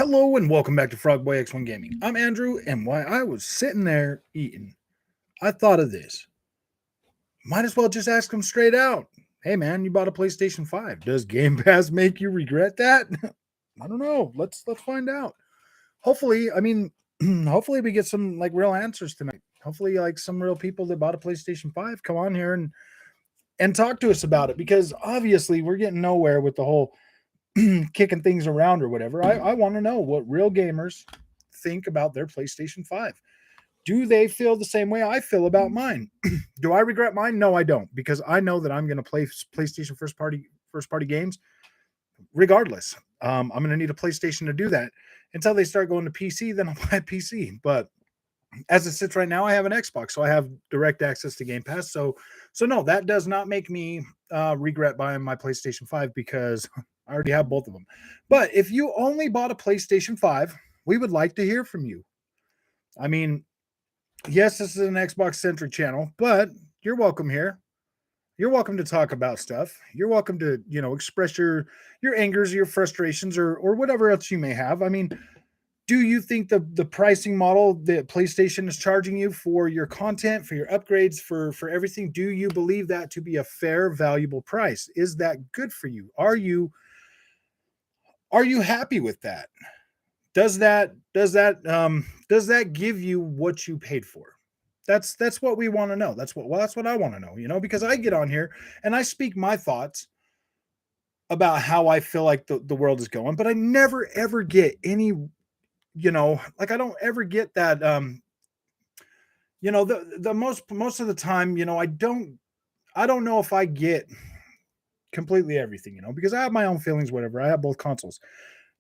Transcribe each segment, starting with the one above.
Hello and welcome back to Frogboy X1 Gaming. I'm Andrew, and while I was sitting there eating, I thought of this. Might as well just ask him straight out. Hey man, you bought a PlayStation 5. Does Game Pass make you regret that? I don't know. Let's find out. Hopefully, hopefully we get some like real answers tonight. Hopefully, like some real people that bought a PlayStation 5 come on here and talk to us about it, because obviously we're getting nowhere with the whole kicking things around or whatever. I want to know what real gamers think about their PlayStation 5. Do they feel the same way I feel about mine? Do I regret mine? No, I don't, because I know that I'm going to play PlayStation first party games regardless. I'm going to need a PlayStation to do that. Until they start going to PC, then I'll buy a PC. But as it sits right now, I have an Xbox, so I have direct access to Game Pass. So no, that does not make me regret buying my PlayStation 5, because I already have both of them. But if you only bought a PlayStation 5, we would like to hear from you. I mean, yes, this is an Xbox centric channel, but you're welcome here. You're welcome to talk about stuff. You're welcome to, express your angers, your frustrations, or whatever else you may have. I mean, do you think the pricing model that PlayStation is charging you for your content, for your upgrades, for everything, do you believe that to be a fair, valuable price? Is that good for you? Are you happy with that? Does that give you what you paid for? That's what we want to know. That's what I want to know, because I get on here and I speak my thoughts about how I feel like the world is going, but I never ever get any, like I don't ever get that the most of the time, I don't know if I get completely everything, because I have my own feelings, whatever. I have both consoles.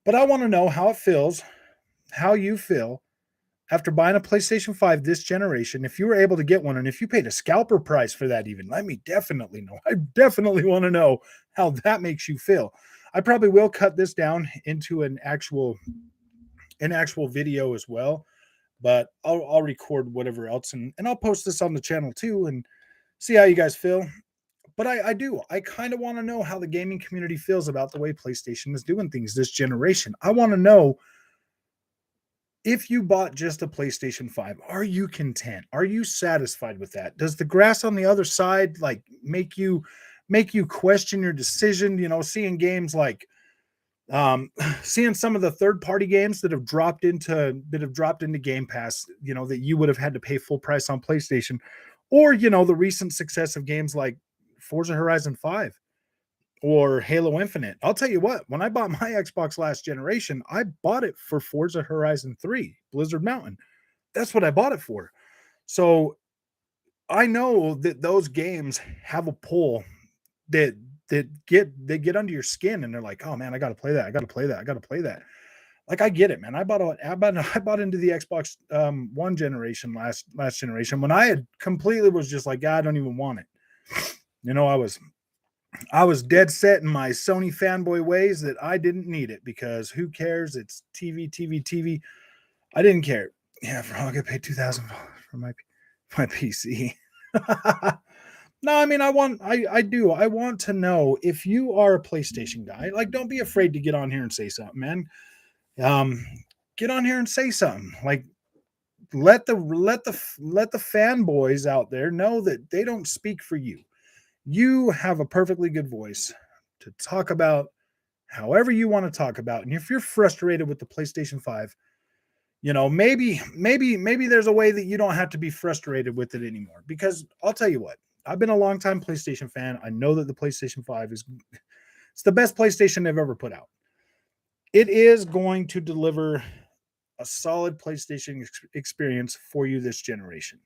But I want to know how it feels, how you feel after buying a PlayStation 5 this generation, if you were able to get one, and if you paid a scalper price for that even, let me definitely know. I definitely want to know how that makes you feel. I probably will cut this down into an actual video as well, but I'll record whatever else, and I'll post this on the channel too and see how you guys feel. But I kind of want to know how the gaming community feels about the way PlayStation is doing things this generation. I want to know, if you bought just a PlayStation 5, are you content? Are you satisfied with that? Does the grass on the other side like make you question your decision? Seeing games like seeing some of the third-party games that have dropped into Game Pass, that you would have had to pay full price on PlayStation, or the recent success of games like Forza Horizon 5 or Halo Infinite. I'll tell you what, when I bought my Xbox last generation, I bought it for Forza Horizon 3, Blizzard Mountain. That's what I bought it for. So I know that those games have a pull that get under your skin, and they're like, oh man, I got to play that. I got to play that. I got to play that. Like, I get it, man. I bought into the Xbox One generation last generation, when I had completely was just like, I don't even want it. I was dead set in my Sony fanboy ways that I didn't need it, because who cares? It's TV. I didn't care. Yeah, I get paid $2,000 for my PC. No, I mean, I want to know, if you are a PlayStation guy, like, don't be afraid to get on here and say something, man. Get on here and say something. Like, let the fanboys out there know that they don't speak for you. You have a perfectly good voice to talk about however you want to talk about. And if you're frustrated with the PlayStation 5, maybe there's a way that you don't have to be frustrated with it anymore. Because I'll tell you what, I've been a long-time PlayStation fan. I know that the PlayStation 5 it's the best PlayStation they've ever put out. It is going to deliver a solid PlayStation experience for you this generation.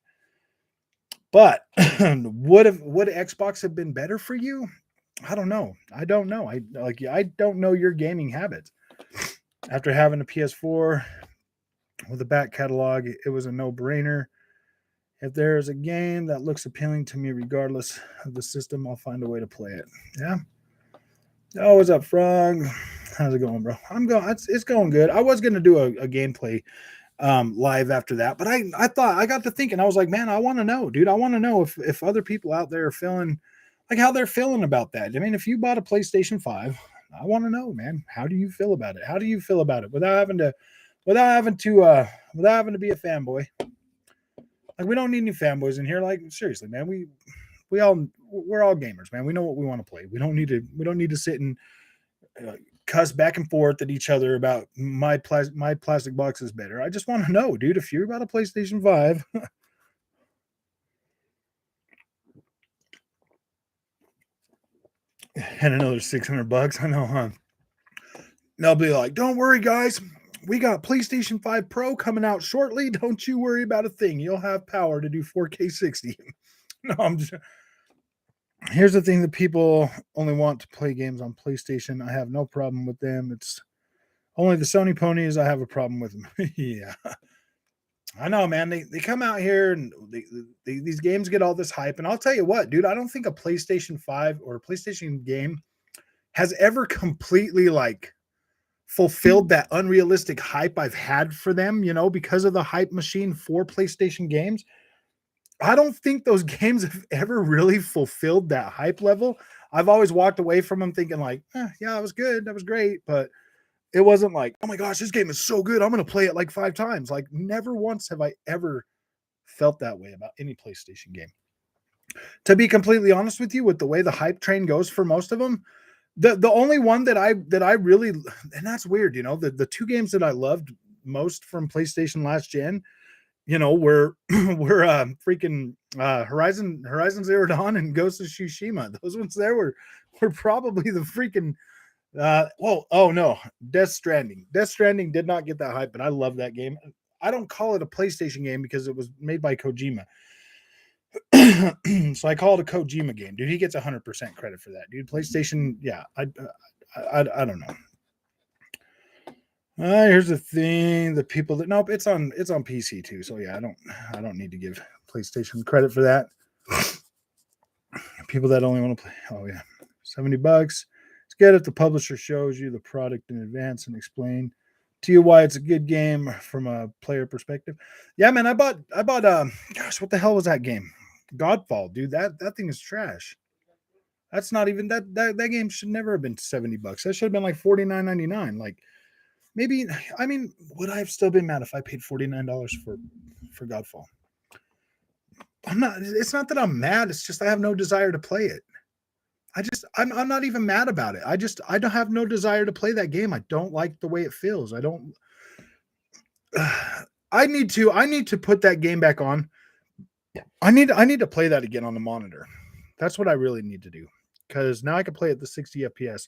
But would Xbox have been better for you? I don't know. I don't know your gaming habits. After having a PS4 with a back catalog, it was a no-brainer. If there's a game that looks appealing to me, regardless of the system, I'll find a way to play it. Yeah. Oh, what's up, Frog? How's it going, bro? It's going good. I was going to do a gameplay live after that, but I thought, I got to thinking, I was like, man, I want to know, dude. I want to know if other people out there are feeling like how they're feeling about that. I mean, if you bought a PlayStation 5, I want to know, man. How do you feel about it? How do you feel about it without having to be a fanboy? Like, we don't need any fanboys in here. Like, seriously, man, we're all gamers, man. We know what we want to play. We don't need to sit and cuss back and forth at each other about my plastic box is better. I just want to know, dude, if you're about a PlayStation 5 and another $600, I know, huh? They'll be like, don't worry, guys. We got PlayStation 5 Pro coming out shortly. Don't you worry about a thing. You'll have power to do 4K 60. No, here's the thing that people only want to play games on PlayStation. I have no problem with them. It's only the Sony ponies I have a problem with them. Yeah. I know, man. They come out here and these games get all this hype. And I'll tell you what, dude, I don't think a PlayStation 5 or a PlayStation game has ever completely fulfilled that unrealistic hype I've had for them, because of the hype machine for PlayStation games. I don't think those games have ever really fulfilled that hype level. I've always walked away from them thinking yeah, it was good. That was great. But it wasn't like, oh my gosh, this game is so good, I'm going to play it like 5 times. Like, never once have I ever felt that way about any PlayStation game. To be completely honest with you, with the way the hype train goes for most of them, the only one that I really, and that's weird, the 2 games that I loved most from PlayStation last gen, were freaking Horizon Zero Dawn and Ghost of Tsushima. Those ones there were probably the freaking no, Death Stranding. Death Stranding did not get that hype, but I love that game. I don't call it a PlayStation game because it was made by Kojima. So I call it a Kojima game, dude. He gets 100% credit for that, dude. PlayStation, yeah. I don't know. Here's the thing: the people that it's on PC too. So yeah, I don't need to give PlayStation credit for that. People that only want to play. Oh yeah, $70. It's good if the publisher shows you the product in advance and explain to you why it's a good game from a player perspective. Yeah, man, I bought gosh, what the hell was that game? Godfall, dude. That thing is trash. That's not even that game should never have been $70. That should have been like $49.99. Like, maybe, I mean, would I have still been mad if I paid $49 for Godfall? It's not that I'm mad, it's just I have no desire to play it. I'm not even mad about it. I don't have no desire to play that game. I don't like the way it feels. I need to put that game back on. I need to play that again on the monitor. That's what I really need to do, because now I can play at the 60 FPS.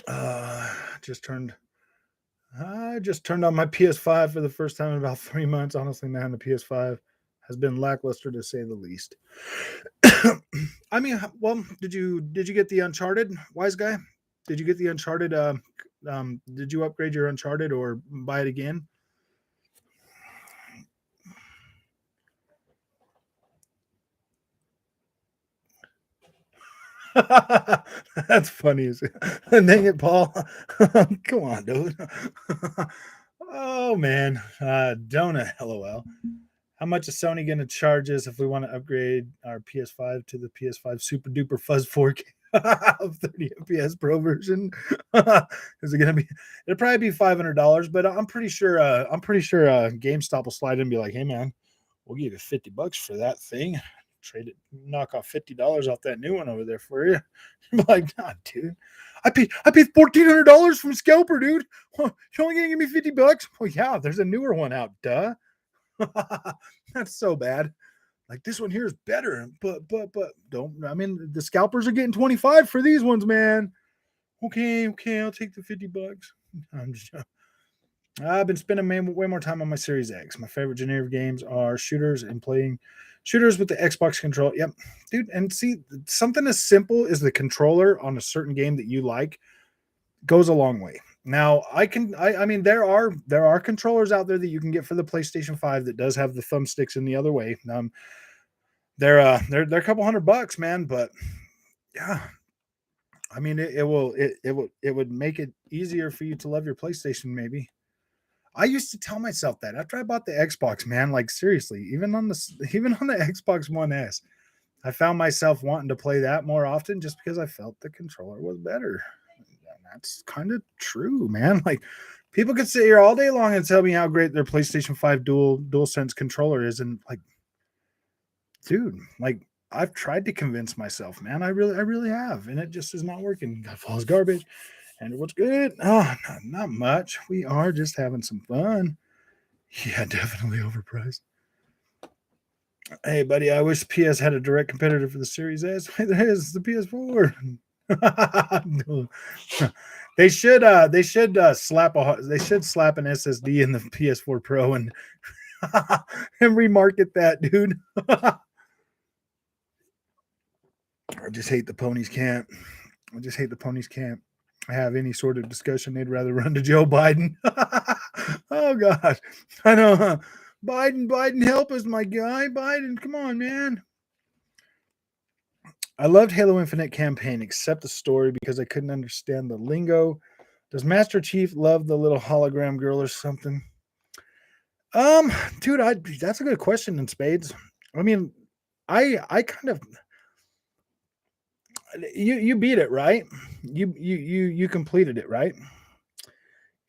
I just turned on my PS5 for the first time in about 3 months. Honestly, man, the PS5 has been lackluster to say the least. I mean, well, did you get the Uncharted, wise guy? Did you get the Uncharted? Did you upgrade your Uncharted or buy it again? That's funny. Dang it, Paul. Come on, dude. Oh man, Donut, LOL. How much is Sony going to charge us if we want to upgrade our PS5 to the PS5 Super Duper Fuzz 4K of 30 FPS Pro version? Is it going to be? It'll probably be $500, but I'm pretty sure. GameStop will slide in and be like, "Hey, man, we'll give you $50 for that thing. Trade it, knock off $50 off that new one over there for you." I'm like, "Nah, dude, I paid $1,400 from Scalper, dude. You're only gonna give me $50? Well, yeah, there's a newer one out, duh." That's so bad. Like, this one here is better, but don't. I mean, the scalpers are getting 25 for these ones, man. Okay, I'll take the $50. I've been spending way more time on my Series X. My favorite genre of games are shooters and playing shooters with the Xbox control. Yep, dude. And see, something as simple as the controller on a certain game that you like goes a long way. Now, I mean, there are controllers out there that you can get for the PlayStation 5 that does have the thumbsticks in the other way. They're a couple $100, man, but yeah, I mean, it would make it easier for you to love your PlayStation, maybe. I used to tell myself that after I bought the Xbox, man, like, seriously, even on the Xbox One S, I found myself wanting to play that more often just because I felt the controller was better. And that's kind of true, man. Like people could sit here all day long and tell me how great their PlayStation 5 DualSense controller is, and like, dude, like I've tried to convince myself, man. I really have, and it just is not working. God falls garbage. And what's good? Oh, not much. We are just having some fun. Yeah, definitely overpriced. Hey, buddy, I wish PS had a direct competitor for the Series S. There is the PS4. No. They should slap an SSD in the PS4 Pro and and remarket that, dude. I just hate the ponies can't. Have any sort of discussion. They'd rather run to Joe Biden. Oh gosh. I know, huh? Biden, help us, my guy. Biden, come on, man. I loved Halo Infinite campaign, except the story because I couldn't understand the lingo. Does Master Chief love the little hologram girl or something? Dude, that's a good question in spades. I mean, I kind of you beat it, right? You completed it, right?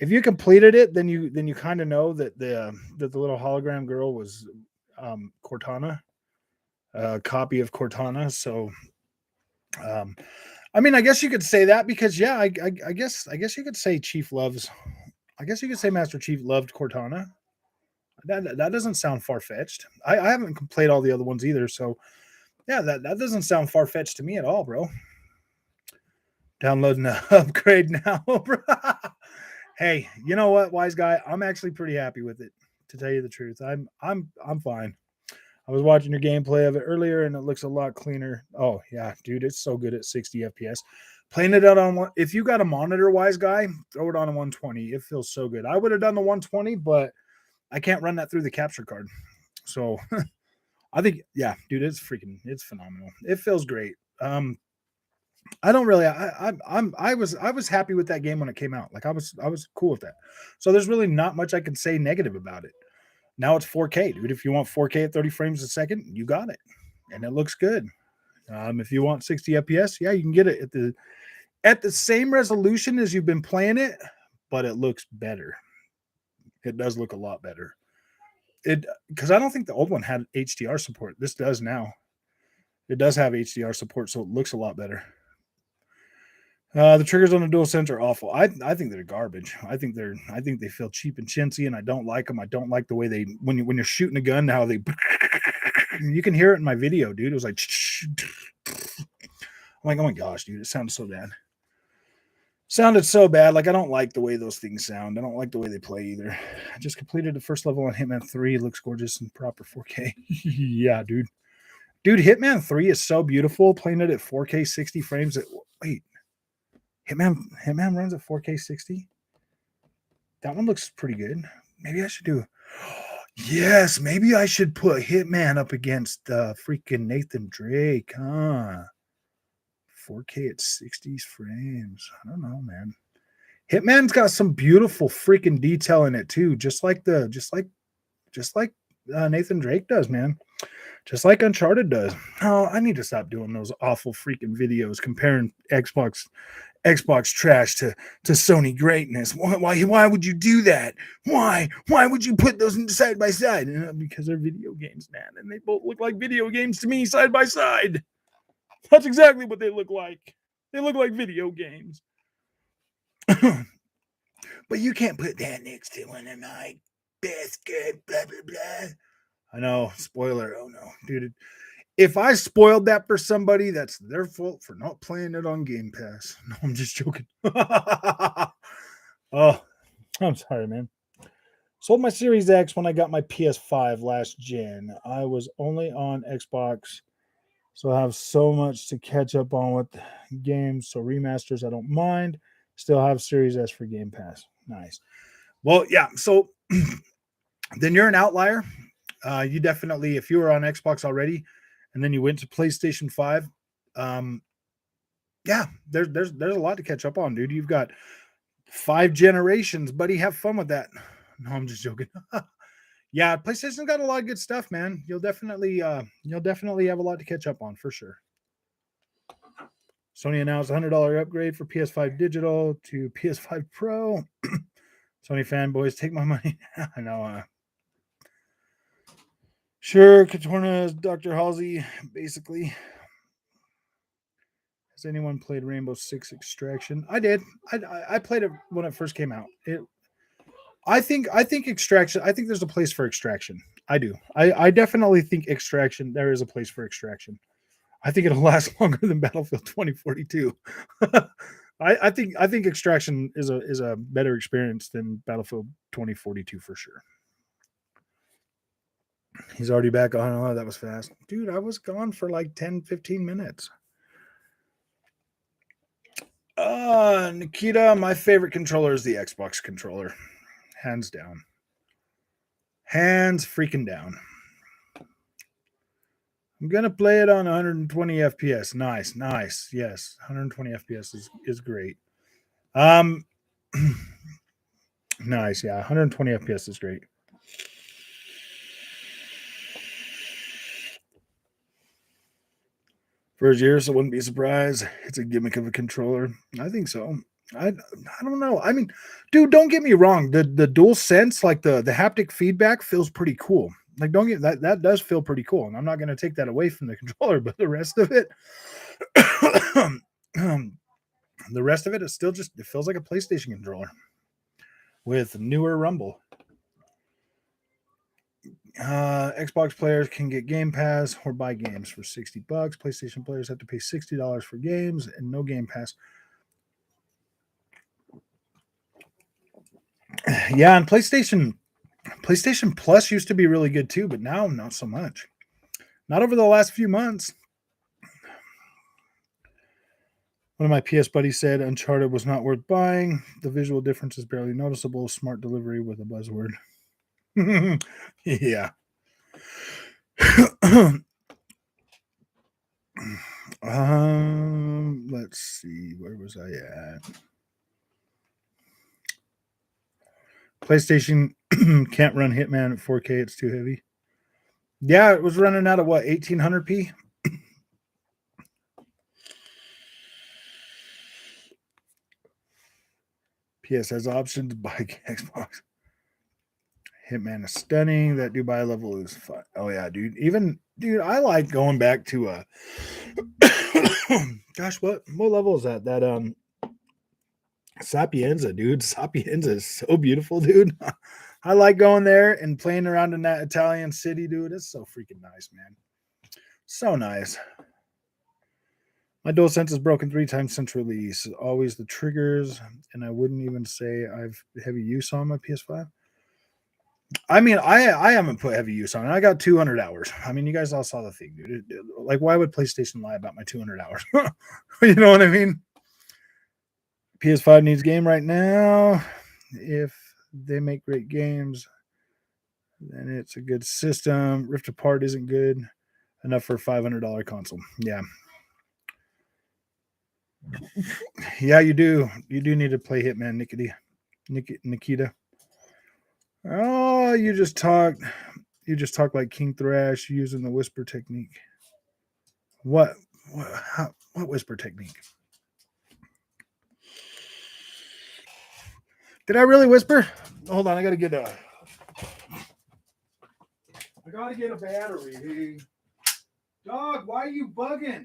If you completed it, then you kind of know that the little hologram girl was Cortana, a copy of Cortana. So I mean, I guess you could say that because yeah, I guess you could say Chief loves. I guess you could say Master Chief loved Cortana. That doesn't sound far fetched. I haven't played all the other ones either, so yeah, that doesn't sound far fetched to me at all, bro. Downloading the upgrade now, bro. Hey, you know what, wise guy? I'm actually pretty happy with it. To tell you the truth, I'm fine. I was watching your gameplay of it earlier, and it looks a lot cleaner. Oh yeah, dude, it's so good at 60 FPS. Playing it out on one, if you got a monitor, wise guy, throw it on a 120. It feels so good. I would have done the 120, but I can't run that through the capture card. So I think, yeah, dude, it's phenomenal. It feels great. I don't really. I was happy with that game when it came out. Like I was cool with that. So there's really not much I can say negative about it. Now it's 4K, dude. If you want 4K at 30 frames a second, you got it, and it looks good. If you want 60 FPS, yeah, you can get it at the same resolution as you've been playing it, but it looks better. It does look a lot better. It because I don't think the old one had HDR support. This does now. It does have HDR support, so it looks a lot better. The triggers on the DualSense are awful. I think they're garbage. I think they feel cheap and chintzy, and I don't like them. I don't like the way they when you're shooting a gun, how they you can hear it in my video, dude. It was like I'm like, oh my gosh, dude, it sounds so bad. Sounded so bad. Like I don't like the way those things sound. I don't like the way they play either. I just completed the first level on Hitman 3. It looks gorgeous in proper 4K. Yeah, dude. Dude, Hitman 3 is so beautiful. Playing it at 4K 60 frames. Wait. Hitman runs at 4K 60. That one looks pretty good. Maybe I should do. Yes, maybe I should put Hitman up against freaking Nathan Drake, huh? 4K at 60 frames. I don't know, man. Hitman's got some beautiful freaking detail in it too, just like Nathan Drake does, man. Just like Uncharted does. Oh, I need to stop doing those awful freaking videos comparing Xbox trash to Sony greatness. Why would you do that? Why would you put those side by side? Because they're video games, man, and they both look like video games to me side by side. That's exactly what they look like. They look like video games. But you can't put that next to one of my best good blah blah blah. I know, spoiler. Oh no, dude. If I spoiled that for somebody, that's their fault for not playing it on Game Pass. No, I'm just joking. Oh, I'm sorry, man. Sold my Series X when I got my PS5 last gen. I was only on Xbox, so I have so much to catch up on with games. So remasters, I don't mind. Still have Series S for Game Pass. Nice. Well, yeah. So then you're an outlier. You definitely, if you were on Xbox already, and then you went to PlayStation 5, yeah, there's a lot to catch up on, dude. You've got 5 generations, buddy. Have fun with that. No, I'm just joking. Yeah, PlayStation's got a lot of good stuff, man. You'll definitely have a lot to catch up on for sure. Sony announced a $100 upgrade for PS5 digital to PS5 Pro. Sony fanboys, take my money. I know. Sure, Katorna is Dr. Halsey, basically. Has anyone played Rainbow Six Extraction? I did. I played it when it first came out. I think Extraction. I think there's a place for Extraction. I do. I definitely think Extraction. There is a place for Extraction. I think it'll last longer than Battlefield 2042. I think Extraction is a better experience than Battlefield 2042 for sure. He's already back on. Oh, that was fast. Dude, I was gone for like 10, 15 minutes. Nikita, my favorite controller is the Xbox controller. Hands down. Hands freaking down. I'm going to play it on 120 FPS. Nice. Yes, 120 FPS is great. Nice, yeah. 120 FPS is great. For his years, I wouldn't be surprised. It's a gimmick of a controller. I think so. I don't know. I mean, dude, don't get me wrong. The dual sense, like the haptic feedback, feels pretty cool. Like, don't get that does feel pretty cool. And I'm not going to take that away from the controller, but the rest of it, it still just it feels like a PlayStation controller with newer rumble. Xbox players can get Game Pass or buy games for $60. PlayStation players have to pay $60 for games and no Game Pass. Yeah, and PlayStation Plus used to be really good too, but now not so much. Not over the last few months. One of my PS buddies said Uncharted was not worth buying. The visual difference is barely noticeable. Smart delivery with a buzzword. Yeah. Let's see. Where was I at? PlayStation can't run Hitman at 4K. It's too heavy. Yeah, it was running out of what, 1800p? PS has options to buy Xbox. Hitman is stunning. That Dubai level is fun. Oh yeah, dude. Dude, I like going back to gosh, what level is that? That Sapienza, dude. Sapienza is so beautiful, dude. I like going there and playing around in that Italian city, dude. It's so freaking nice, man. So nice. My DualSense is broken 3 times since release. Always the triggers, and I wouldn't even say I've heavy use on my PS5. I mean, I haven't put heavy use on it. I got 200 hours. I mean, you guys all saw the thing, dude. Like, why would PlayStation lie about my 200 hours? You know what I mean? PS5 needs game right now. If they make great games, then it's a good system. Rift Apart isn't good enough for a $500 console. Yeah. Yeah, you do. You do need to play Hitman, Nikita. Oh, you just talk like King Thrash using the whisper technique. What whisper technique? Did I really whisper? Hold on, I gotta get a battery. Dog, why are you bugging?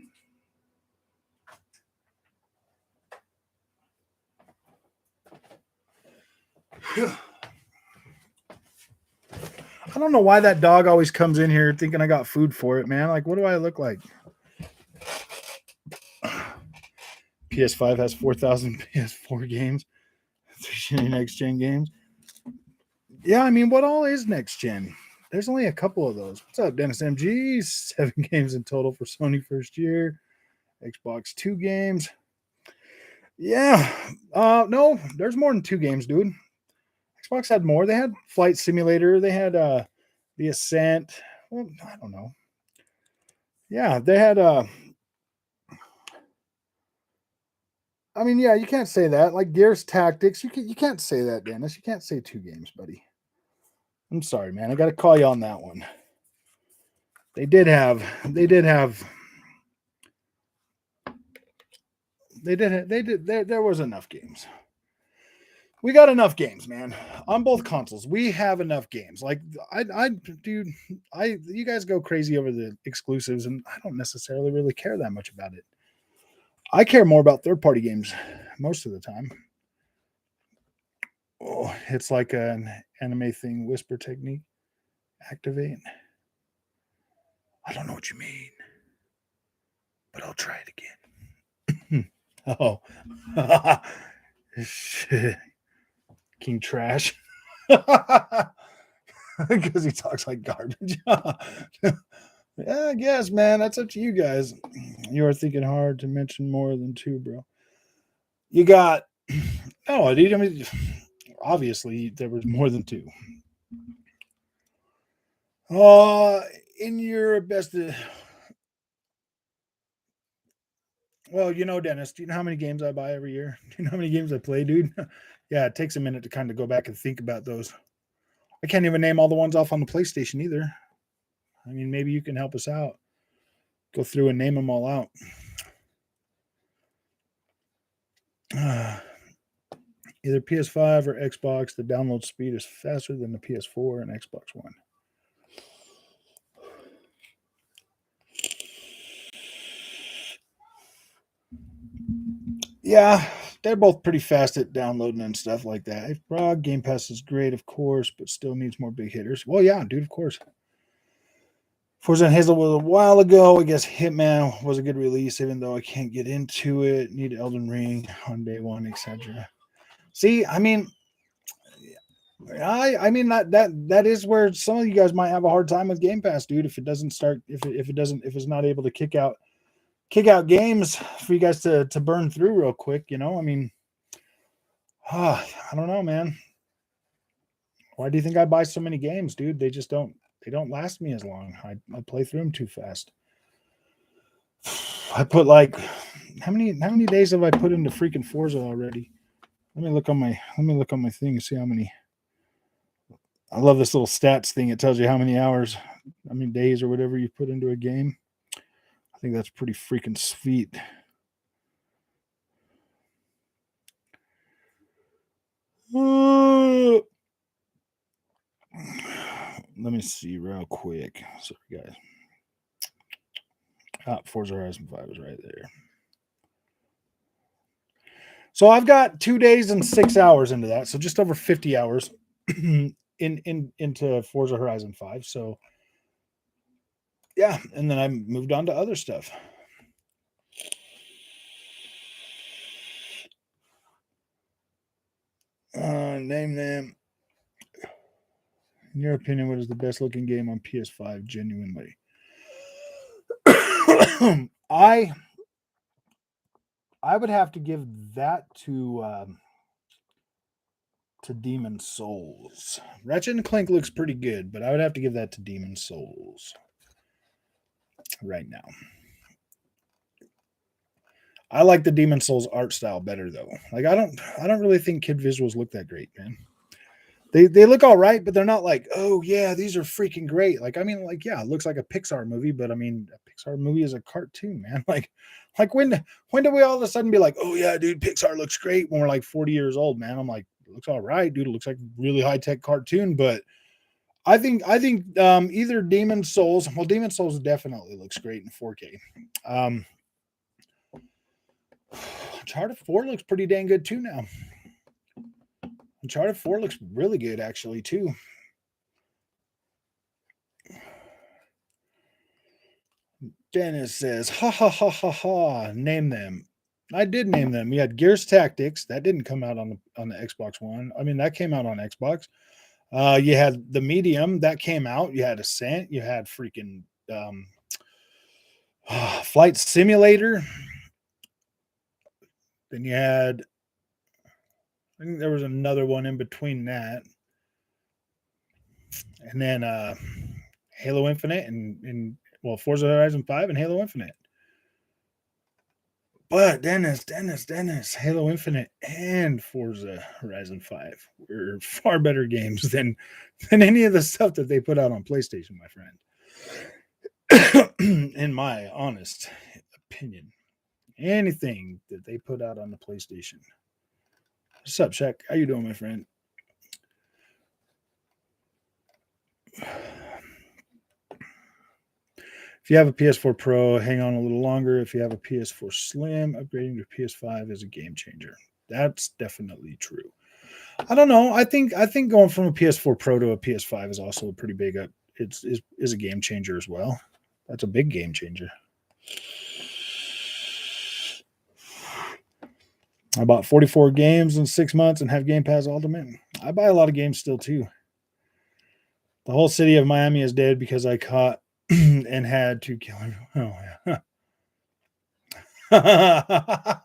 I don't know why that dog always comes in here thinking I got food for it, man. Like, what do I look like? PS5 has 4,000 PS4 games. 3 next gen games. Yeah, I mean, what all is next gen? There's only a couple of those. What's up, Dennis MG? 7 games in total for Sony first year. Xbox 2 games. Yeah. No, there's more than 2 games, dude. Xbox had more. They had Flight Simulator. They had The Ascent. Well, I don't know. Yeah, they had I mean, yeah, you can't say that. Like Gears Tactics, you can't say that, Dennis. You can't say 2 games, buddy. I'm sorry, man. I got to call you on that one. They did have there was enough games. We got enough games, man. On both consoles, we have enough games. Like dude, you guys go crazy over the exclusives, and I don't necessarily really care that much about it. I care more about third-party games most of the time. Oh, it's like an anime thing, whisper technique. Activate. I don't know what you mean, but I'll try it again. Oh, shit. King Trash. Because he talks like garbage. Yeah, I guess, man. That's up to you guys. You are thinking hard to mention more than two, bro. You got no, dude. I mean, obviously there was more than two. In your best. Well, Dennis, do you know how many games I buy every year? Do you know how many games I play, dude? Yeah, it takes a minute to kind of go back and think about those. I can't even name all the ones off on the PlayStation either. I mean, maybe you can help us out. Go through and name them all out. Either PS5 or Xbox, the download speed is faster than the PS4 and Xbox One. Yeah, they're both pretty fast at downloading and stuff like that. Gamepass is great, of course, but still needs more big hitters. Well, yeah, dude, of course. Forza and Hazel was a while ago. I guess Hitman was a good release, even though I can't get into it. Need Elden Ring on day one, etc. See, I mean, that is where some of you guys might have a hard time with Game Pass, dude. If it doesn't start, if it's not able to kick out games for you guys to burn through real quick, I mean, I don't know, man. Why do you think I buy so many games, dude? They don't last me as long. I play through them too fast. I put like how many days have I put into freaking Forza already? Let me look on my thing and see how many. I love this little stats thing. It tells you how many hours, how many days or whatever you put into a game. I think that's pretty freaking sweet. Let me see real quick. Sorry, guys. Forza Horizon 5 is right there. So I've got 2 days and 6 hours into that. So just over 50 hours into Forza Horizon 5. So yeah, and then I moved on to other stuff. Name them. In your opinion, what is the best looking game on PS5? Genuinely, I would have to give that to Demon Souls. Ratchet and Clank looks pretty good, but I would have to give that to Demon Souls right now. I like the Demon Souls art style better though. Like I don't really think kid visuals look that great, man. They look all right, but they're not like, oh yeah, these are freaking great. Like I mean, like yeah, it looks like a Pixar movie, but I mean, a Pixar movie is a cartoon, man. Like when do we all of a sudden be like, oh yeah, dude, Pixar looks great when we're like 40 years old, man? I'm like, it looks all right, dude. It looks like a really high tech cartoon, but I think either Demon Souls. Well, Demon Souls definitely looks great in 4K. Uncharted 4 looks pretty dang good too now. Uncharted 4 looks really good actually too. Dennis says, ha ha ha ha ha, name them. I did name them. You had Gears Tactics. That didn't come out on the Xbox One. I mean, that came out on Xbox. You had the Medium. That came out. You had Ascent. You had freaking Flight Simulator. Then you had, I think there was another one in between that. And then Halo Infinite and Forza Horizon 5 and Halo Infinite. But Dennis, Halo Infinite and Forza Horizon 5 were far better games than any of the stuff that they put out on PlayStation, my friend. In my honest opinion, anything that they put out on the PlayStation. What's up, Shaq? How you doing, my friend? If you have a PS4 Pro, hang on a little longer. If you have a PS4 Slim, upgrading to PS5 is a game changer. That's definitely true. I don't know. I think going from a PS4 Pro to a PS5 is also a pretty big up. Is a game changer as well. That's a big game changer. I bought 44 games in 6 months and have Gamepass Ultimate. I buy a lot of games still too. The whole city of Miami is dead because I caught and had to kill him. Oh yeah.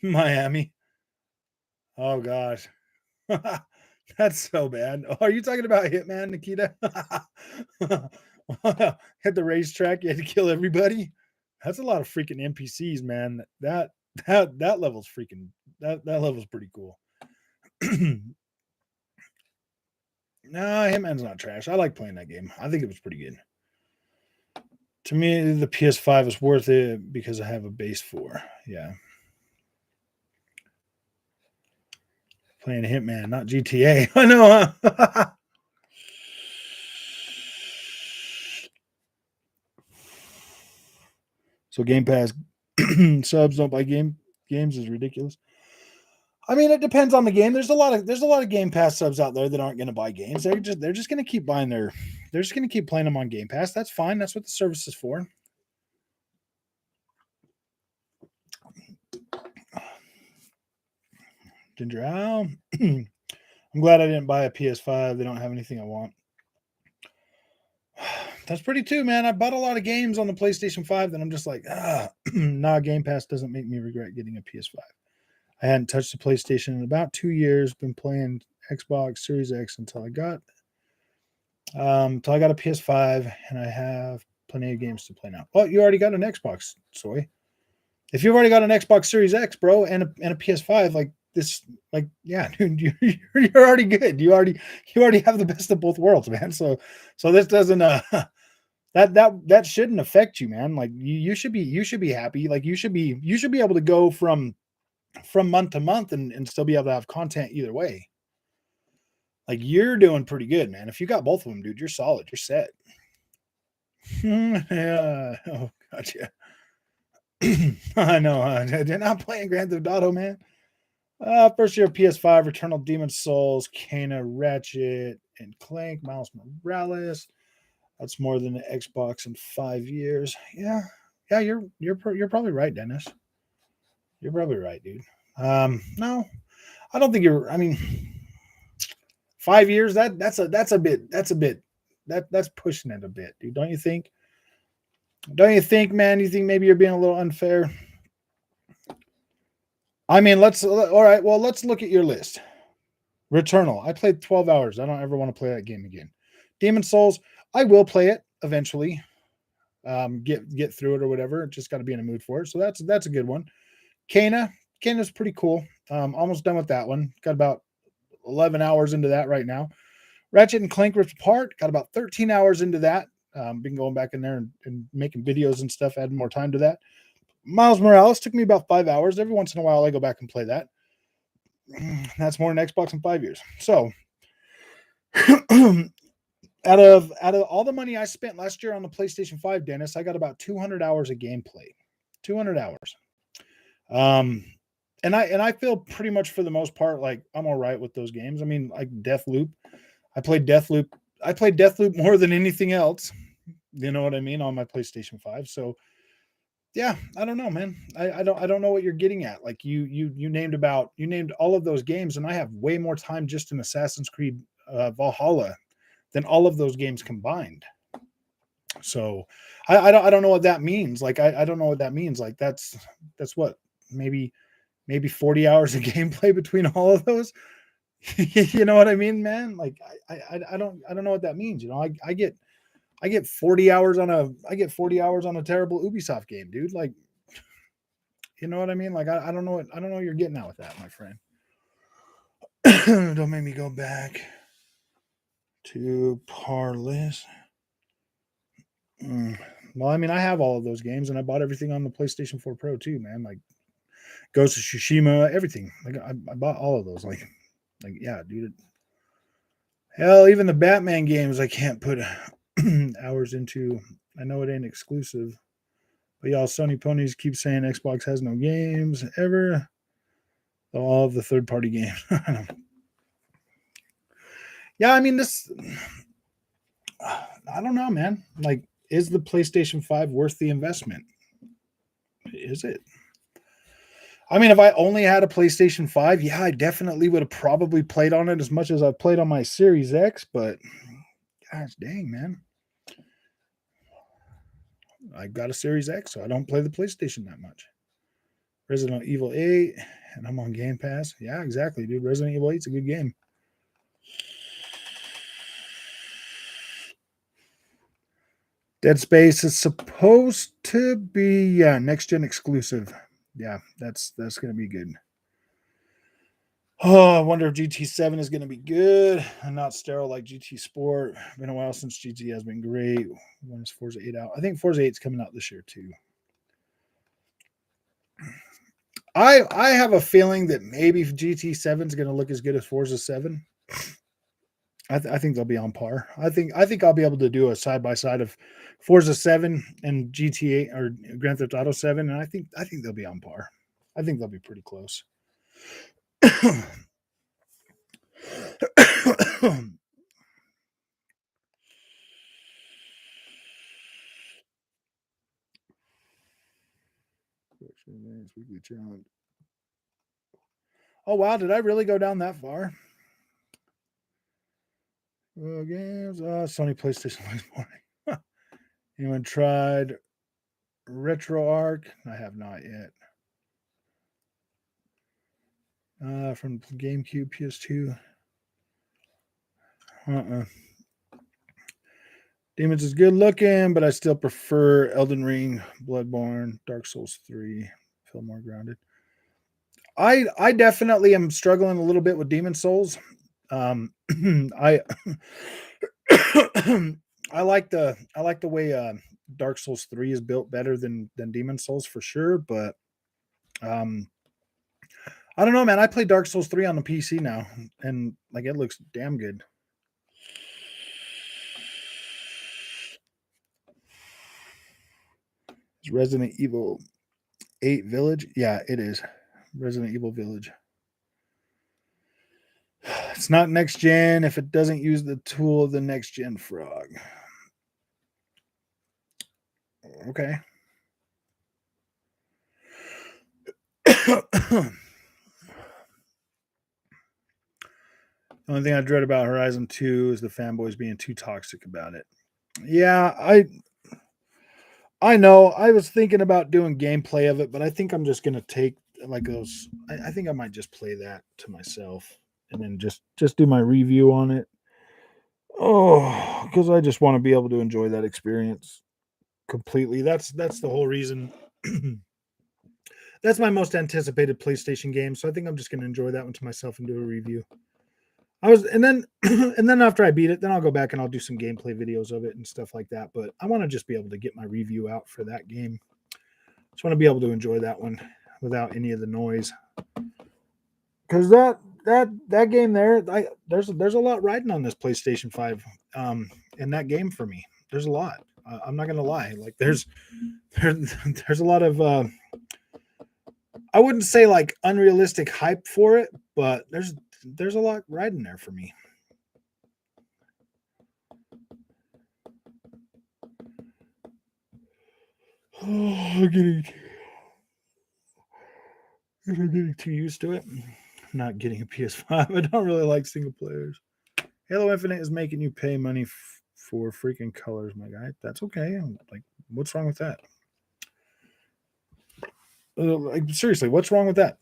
Miami. Oh gosh. That's so bad. Oh, are you talking about Hitman, Nikita? Hit the racetrack, you had to kill everybody. That's a lot of freaking NPCs, man. That level's freaking that level's pretty cool. No, Hitman's not trash. I like playing that game. I think it was pretty good. To me, the PS5 is worth it because I have a base 4. Yeah. Playing Hitman, not GTA. I know, huh? So Game Pass subs don't buy games is ridiculous. I mean, it depends on the game. There's a lot of Game Pass subs out there that aren't going to buy games. They're just going to keep buying they're just going to keep playing them on Game Pass. That's fine. That's what the service is for. Ginger Al. I'm glad I didn't buy a PS5. They don't have anything I want. That's pretty too, man. I bought a lot of games on the PlayStation 5 that I'm just like, nah, Game Pass doesn't make me regret getting a PS5. I hadn't touched the PlayStation in about 2 years. Been playing Xbox Series X until I got a PS5, and I have plenty of games to play now. Well, you already got an Xbox, Soy. If you've already got an Xbox Series X, bro, and a PS5, like this, like yeah, dude, you're already good. You already have the best of both worlds, man. So this doesn't that shouldn't affect you, man. Like you should be happy. Like you should be able to go from month to month and still be able to have content either way. Like you're doing pretty good, man. If you got both of them, dude, you're solid. You're set. Yeah. Oh, gotcha. I know. They're not playing Grand Theft Auto, man. First year PS5, Returnal Demon Souls, Kana, Ratchet, and Clank, Miles Morales. That's more than the Xbox in 5 years. Yeah, you're probably right, Dennis. You're probably right, dude. No, I don't think you're. I mean, 5 years that's a bit that's pushing it a bit, dude. Don't you think? Don't you think, man? You think maybe you're being a little unfair? I mean, all right. Well, let's look at your list. Returnal. I played 12 hours. I don't ever want to play that game again. Demon Souls. I will play it eventually. Get through it or whatever. Just got to be in a mood for it. So that's a good one. Kana's pretty cool. Almost done with that one. Got about 11 hours into that right now. Ratchet and Clank Rift Apart. Got about 13 hours into that. Been going back in there and making videos and stuff. Adding more time to that. Miles Morales took me about 5 hours. Every once in a while, I go back and play that. That's more than Xbox in 5 years. So, out of all the money I spent last year on the PlayStation 5, Dennis, I got about 200 hours of gameplay. 200 hours. And I feel pretty much for the most part like I'm all right with those games. I mean, like Deathloop. I played Deathloop more than anything else. You know what I mean, on my PlayStation 5. So yeah, I don't know, man. I don't know what you're getting at. Like you named all of those games, and I have way more time just in Assassin's Creed Valhalla than all of those games combined. So I don't know what that means. Like I don't know what that means. Like that's what maybe 40 hours of gameplay between all of those. You know what I mean, man? Like I don't know what that means. You know, I get 40 hours on a terrible Ubisoft game, dude. Like You know what I mean? Like I don't know what you're getting at with that, my friend. Don't make me go back to par list. Well, I mean, I have all of those games, and I bought everything on the PlayStation 4 Pro too, man. Like Ghost of Tsushima, everything. Like I bought all of those. Like yeah, dude. Hell, even the Batman games I can't put hours into. I know it ain't exclusive, but y'all Sony ponies keep saying Xbox has no games ever. All of the third-party games. Yeah, I mean this. I don't know, man. Like, is the PlayStation 5 worth the investment? Is it? I mean, if I only had a PlayStation 5, yeah, I definitely would have probably played on it as much as I played on my Series X, but gosh dang, man. I got a Series X, so I don't play the PlayStation that much. Resident Evil 8, and I'm on Game Pass. Yeah, exactly, dude. Resident Evil 8 is a good game. Dead Space is supposed to be, next gen exclusive. Yeah, that's gonna be good. Oh, I wonder if GT7 is gonna be good and not sterile like GT Sport. Been a while since GT has been great. When is Forza 8 out? I think Forza 8 is coming out this year too. I have a feeling that maybe GT7 is gonna look as good as Forza 7. I think they'll be on par. I think I'll be able to do a side by side of Forza 7 and GTA or Grand Theft Auto 7, and I think they'll be on par. I think they'll be pretty close. Weekly challenge. Oh wow, did I really go down that far? Games, Sony PlayStation morning. Anyone tried RetroArch? I have not yet. From GameCube, PS2. Demons is good looking, but I still prefer Elden Ring, Bloodborne, Dark Souls 3. Feel more grounded. I definitely am struggling a little bit with Demon Souls. I I like the way Dark Souls 3 is built better than Demon Souls for sure, but I don't know, man. I play Dark Souls 3 on the PC now, and like it looks damn good. Is Resident Evil 8 Village? Yeah, it is. Resident Evil Village. It's not next gen if it doesn't use the tool of the next gen frog. Okay. The only thing I dread about Horizon 2 is the fanboys being too toxic about it. Yeah, I know. I was thinking about doing gameplay of it, but I think I'm just gonna take like those. I think I might just play that to myself and then just do my review on it. Oh, because I just want to be able to enjoy that experience completely. That's the whole reason. That's my most anticipated PlayStation game, so I think I'm just gonna enjoy that one to myself and do a review. And then and then after I beat it, then I'll go back and I'll do some gameplay videos of it and stuff like that. But I want to just be able to get my review out for that game. Just want to be able to enjoy that one without any of the noise. Because that game there's a lot riding on this PlayStation 5 in that game for me. There's a lot. I'm not gonna lie. Like there's a lot of I wouldn't say like unrealistic hype for it, but there's a lot riding there for me. Oh, I'm getting too used to it. I'm not getting a PS5. I don't really like single players. Halo Infinite is making you pay money for freaking colors, my guy. That's okay. Like, what's wrong with that? Like, seriously, what's wrong with that?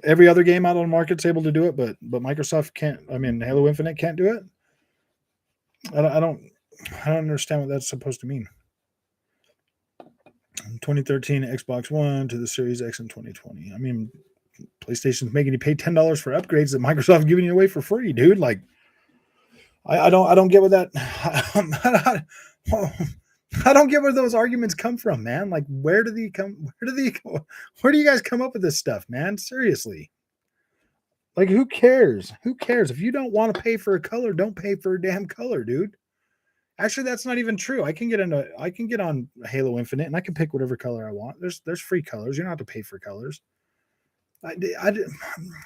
Every other game out on the market's able to do it, but Microsoft can't. I mean, Halo Infinite can't do it. I don't understand what that's supposed to mean. 2013 Xbox One to the Series X in 2020. I mean, PlayStation's making you pay $10 for upgrades that Microsoft's giving you away for free, dude. Like, I don't get what that. I don't get where those arguments come from, man. Like, where do they come? Where do you guys come up with this stuff, man? Seriously. Like, who cares? Who cares? If you don't want to pay for a color, don't pay for a damn color, dude. Actually, that's not even true. I can get on Halo Infinite and I can pick whatever color I want. There's free colors. You don't have to pay for colors.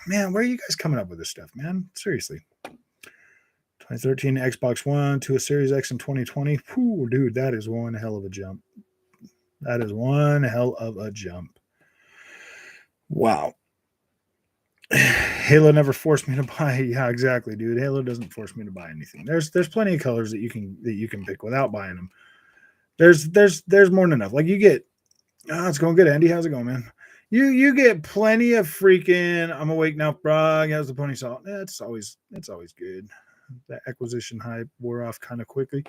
Man, where are you guys coming up with this stuff, man? Seriously. 2013 Xbox One to a Series X in 2020. Whew, dude, that is one hell of a jump. That is one hell of a jump. Wow. Halo never forced me to buy. Yeah, exactly, dude. Halo doesn't force me to buy anything. There's plenty of colors that you can pick without buying them. There's more than enough. Like you get, it's going good, Andy. How's it going, man? You get plenty of freaking. I'm awake now, Brog. How's the pony salt? Yeah, it's always good. That acquisition hype wore off kind of quickly.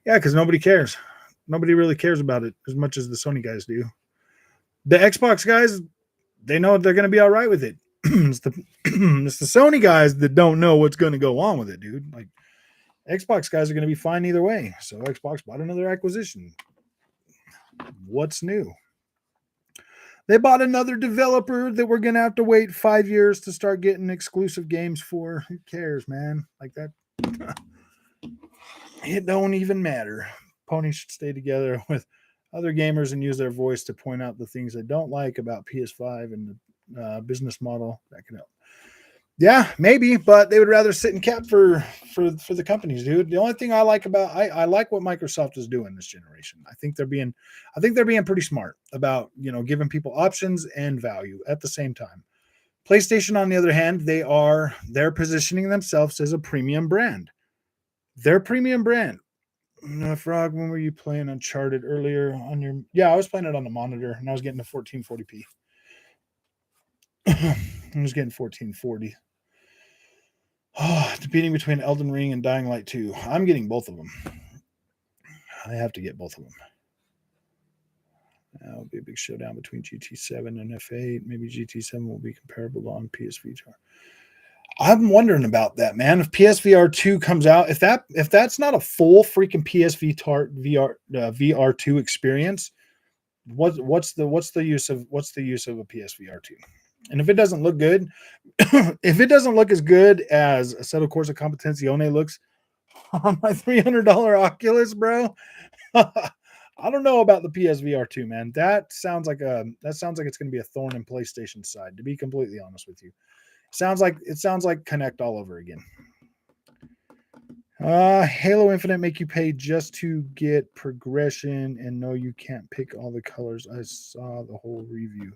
Yeah, because nobody cares. Nobody really cares about it as much as the Sony guys do. The Xbox guys, they know they're going to be all right with it. it's the Sony guys that don't know what's going to go on with it, dude. Like Xbox guys are going to be fine either way. So Xbox bought another acquisition. What's new? They bought another developer that we're going to have to wait 5 years to start getting exclusive games for. Who cares, man? Like that. It don't even matter. Pony should stay together with other gamers and use their voice to point out the things they don't like about PS5 and the business model. That can help. Yeah, maybe, but they would rather sit and cap for the companies, dude. The only thing I like about I like what Microsoft is doing this generation. I think they're being pretty smart about giving people options and value at the same time. PlayStation, on the other hand, they're positioning themselves as a premium brand. They're premium brand. Frog, when were you playing Uncharted earlier on your? Yeah, I was playing it on the monitor and I was getting the 1440p. I was getting 1440. Competing between Elden Ring and Dying Light 2. I'm getting both of them. I have to get both of them. That'll be a big showdown between GT7 and F8. Maybe GT7 will be comparable on PSVR. I'm wondering about that, man. If PSVR 2 comes out, if that's not a full freaking VR2 experience, what's the use of a PSVR 2? And if it doesn't look good, if it doesn't look as good as Assetto Corsa Competizione looks on my $300 Oculus, bro, I don't know about the PSVR 2, man. That sounds like it's going to be a thorn in PlayStation's side, to be completely honest with you. It sounds like Kinect all over again. Halo Infinite make you pay just to get progression, and no, you can't pick all the colors. I saw the whole review.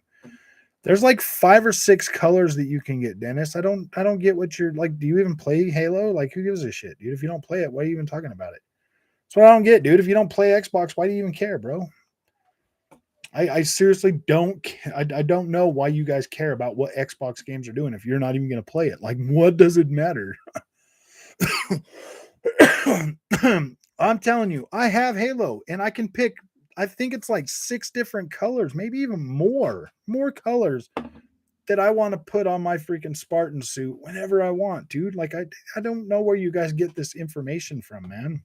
There's like 5 or 6 colors that you can get, Dennis. I don't get what you're like. Do you even play Halo? Like, who gives a shit, dude? If you don't play it, why are you even talking about it? That's what I don't get, dude. If you don't play Xbox, why do you even care, bro? I seriously don't. I don't know why you guys care about what Xbox games are doing if you're not even going to play it. Like, what does it matter? I'm telling you, I have Halo, and I can pick. I think it's like 6 different colors, maybe even more colors that I want to put on my freaking Spartan suit whenever I want, dude. Like, I don't know where you guys get this information from, man.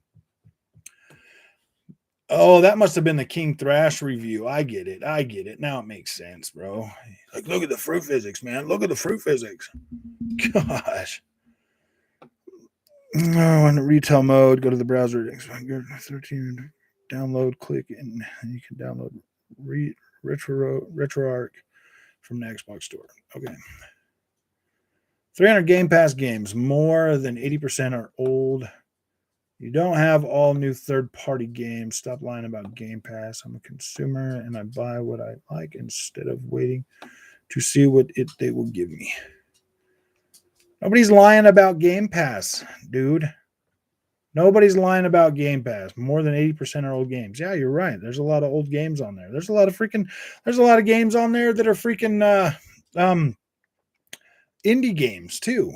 Oh, that must have been the King Thrash review. I get it. Now it makes sense, bro. Like, look at the fruit physics, man. Look at the fruit physics. Gosh. Oh, in the retail mode, go to the browser. 13. Download, click, and you can download RetroArch from the Xbox store. Okay. 300 Game Pass games. More than 80% are old. You don't have all new third-party games. Stop lying about Game Pass. I'm a consumer, and I buy what I like instead of waiting to see what they will give me. Nobody's lying about Game Pass, dude. Nobody's lying about Game Pass. More than 80% are old games. Yeah, you're right. There's a lot of old games on there. There's a lot of games on there that are freaking indie games too.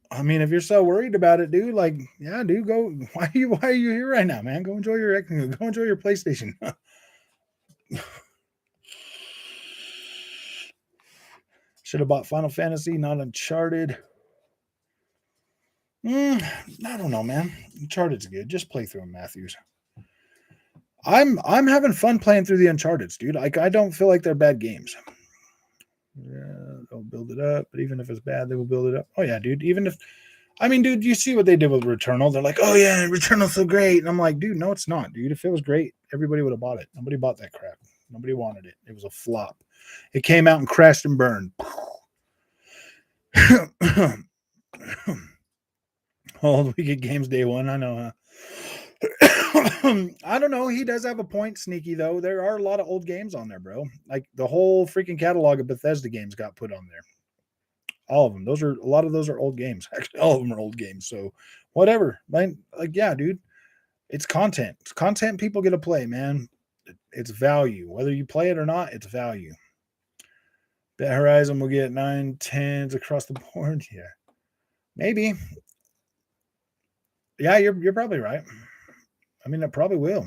I mean, if you're so worried about it, dude, like, yeah, dude, go. Why are you here right now, man? Go enjoy your PlayStation. Should have bought Final Fantasy, not Uncharted. I don't know, man. Uncharted's good. Just play through them, Matthews. I'm having fun playing through the Uncharted's, dude. Like I don't feel like they're bad games. Yeah, they'll build it up, but even if it's bad, they will build it up. Oh yeah, dude. Even if I mean, dude, you see what they did with Returnal? They're like, oh yeah, Returnal's so great, and I'm like, dude, no, it's not, dude. If it was great, everybody would have bought it. Nobody bought that crap. Nobody wanted it. It was a flop. It came out and crashed and burned. All Wicked Games day one. I know, huh? I don't know. He does have a point, Sneaky, though. There are a lot of old games on there, bro. Like the whole freaking catalog of Bethesda games got put on there. All of them. A lot of those are old games. Actually, all of them are old games. So whatever. Like yeah, dude. It's content. It's content people get to play, man. It's value. Whether you play it or not, it's value. Bet Horizon will get 9/10s across the board. Yeah. Maybe. Yeah, you're probably right. I mean, it probably will.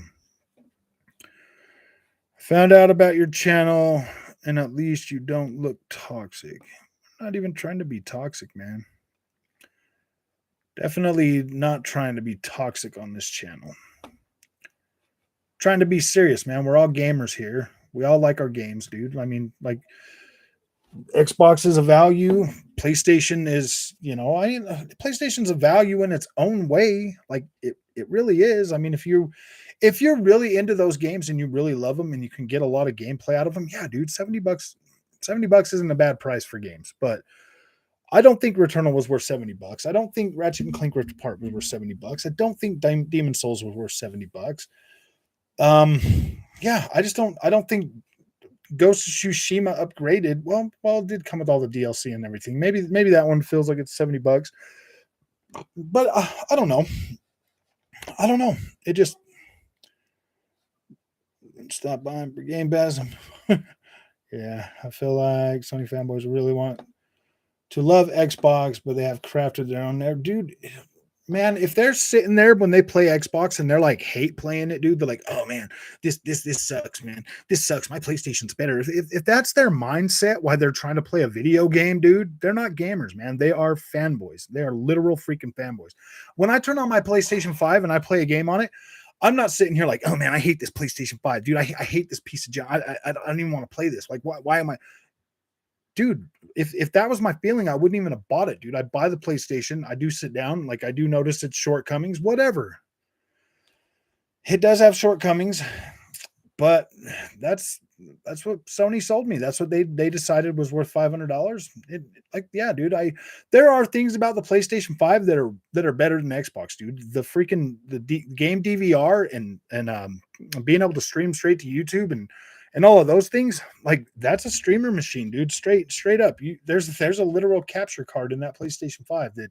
Found out about your channel, and at least you don't look toxic. I'm not even trying to be toxic, man. Definitely not trying to be toxic on this channel. Trying to be serious, man. We're all gamers here. We all like our games, dude. I mean, like, Xbox is a value. PlayStation is, PlayStation's a value in its own way. Like it really is. I mean, if you're really into those games and you really love them and you can get a lot of gameplay out of them, yeah, dude, $70 isn't a bad price for games. But I don't think Returnal was worth $70. I don't think Ratchet and Clank Rift Apart was worth $70. I don't think Demon Souls was worth $70. Yeah, I don't think Ghost of Tsushima upgraded. Well, it did come with all the DLC and everything. Maybe that one feels like it's $70, but I don't know. I don't know. It just stop buying for Gamepass. Yeah, I feel like Sony fanboys really want to love Xbox, but they have crafted their own. There, dude. Man, if they're sitting there when they play Xbox and they're like hate playing it, dude, they're like, oh man, this sucks, man. This sucks. My PlayStation's better. If that's their mindset why they're trying to play a video game, dude, they're not gamers, man. They are fanboys. They are literal freaking fanboys. When I turn on my PlayStation 5 and I play a game on it, I'm not sitting here like, oh man, I hate this PlayStation 5, dude. I hate this piece of junk. I don't even want to play this. Like, why am I? Dude, if that was my feeling, I wouldn't even have bought it, dude. I'd buy the PlayStation. I do sit down, like I do notice its shortcomings, whatever. It does have shortcomings, but that's what Sony sold me. That's what they decided was worth $500. Like, yeah, dude. There are things about the PlayStation 5 that are better than Xbox, dude. The freaking game DVR and being able to stream straight to YouTube and all of those things, like that's a streamer machine, dude. Straight up. There's a literal capture card in that PlayStation 5 that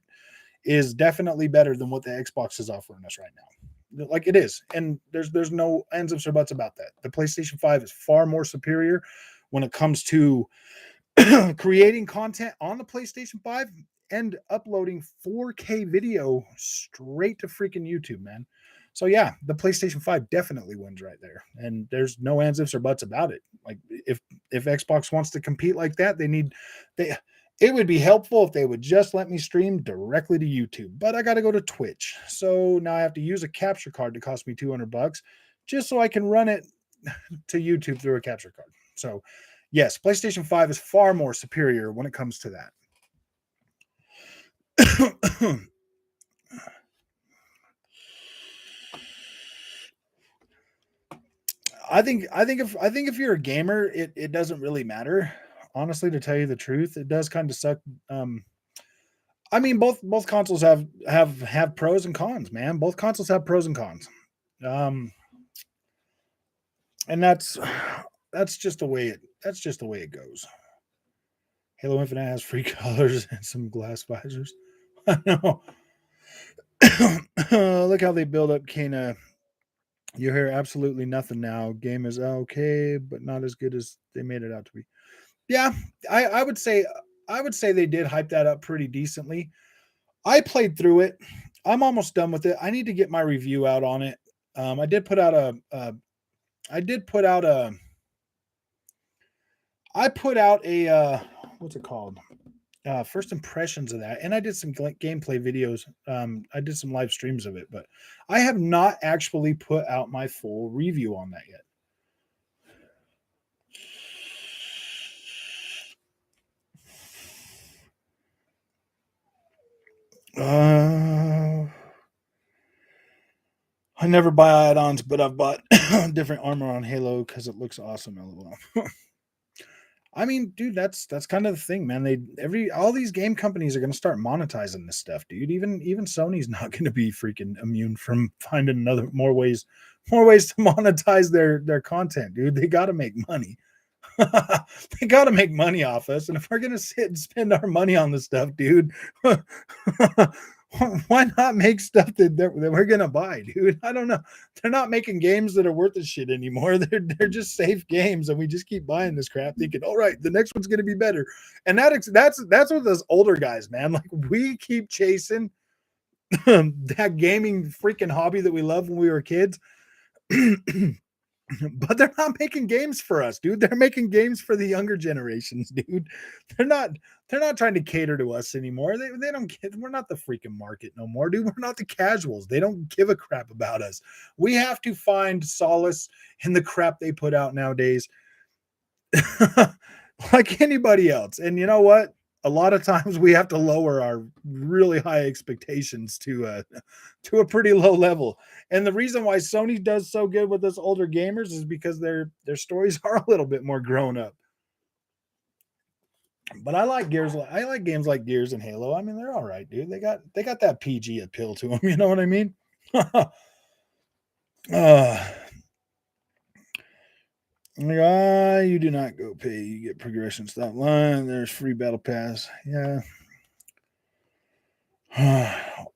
is definitely better than what the Xbox is offering us right now. Like it is, and there's no ends ifs or buts about that. The PlayStation 5 is far more superior when it comes to creating content on the PlayStation 5 and uploading 4K video straight to freaking YouTube, man. So yeah, the PlayStation 5 definitely wins right there. And there's no ands, ifs, or buts about it. Like if Xbox wants to compete like that, it would be helpful if they would just let me stream directly to YouTube. But I got to go to Twitch. So now I have to use a capture card to cost me $200 just so I can run it to YouTube through a capture card. So yes, PlayStation 5 is far more superior when it comes to that. I think if you're a gamer, it doesn't really matter. Honestly, to tell you the truth, it does kind of suck. I mean, both consoles have pros and cons, man. Both consoles have pros and cons. And that's just the way it goes. Halo Infinite has free colors and some glass visors. I know. Look how they build up Kana. You hear absolutely nothing now. Game is okay, but not as good as they made it out to be. Yeah, I would say they did hype that up pretty decently. I played through it. I'm almost done with it. I need to get my review out on it. I did put out I did put out a I put out a what's it called? First impressions of that, and I did some gameplay videos. I did some live streams of it, but I have not actually put out my full review on that yet. I never buy add-ons, but I've bought different armor on Halo because it looks awesome. LOL. I mean, dude, that's kind of the thing, man. All these game companies are going to start monetizing this stuff, dude. Even Sony's not going to be freaking immune from finding more ways to monetize their content, dude. They got to make money. They got to make money off us, and if we're going to sit and spend our money on this stuff, dude, why not make stuff that we're going to buy, dude? I don't know. They're not making games that are worth a shit anymore. They're just safe games, and we just keep buying this crap, thinking, all right, the next one's going to be better. And that's what those older guys, man. Like, we keep chasing that gaming freaking hobby that we loved when we were kids. But they're not making games for us, dude. They're making games for the younger generations, dude. They're not trying to cater to us anymore. They don't get, we're not the freaking market no more, dude. We're not the casuals. They don't give a crap about us. We have to find solace in the crap they put out nowadays. Like anybody else. And you know what? A lot of times we have to lower our really high expectations to a pretty low level. And the reason why Sony does so good with us older gamers is because their stories are a little bit more grown up. But I like Gears. I like games like Gears and Halo. I mean, they're all right, dude. They got that PG appeal to them. You know what I mean? You do not go pay. You get progression stop line. There's free battle pass. Yeah.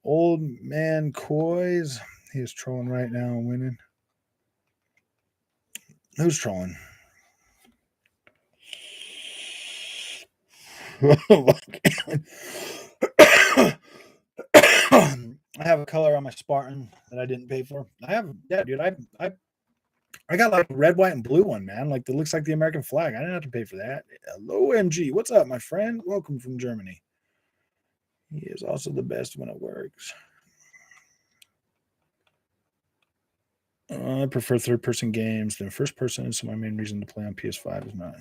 Old man Coys. He is trolling right now and winning. Who's trolling? I have a color on my Spartan that I didn't pay for. Dude. I got like a red, white, and blue one, man. Like that looks like the American flag. I didn't have to pay for that. Hello, MG. What's up, my friend? Welcome from Germany. He is also the best when it works. I prefer third-person games than first-person, so my main reason to play on PS5 is not.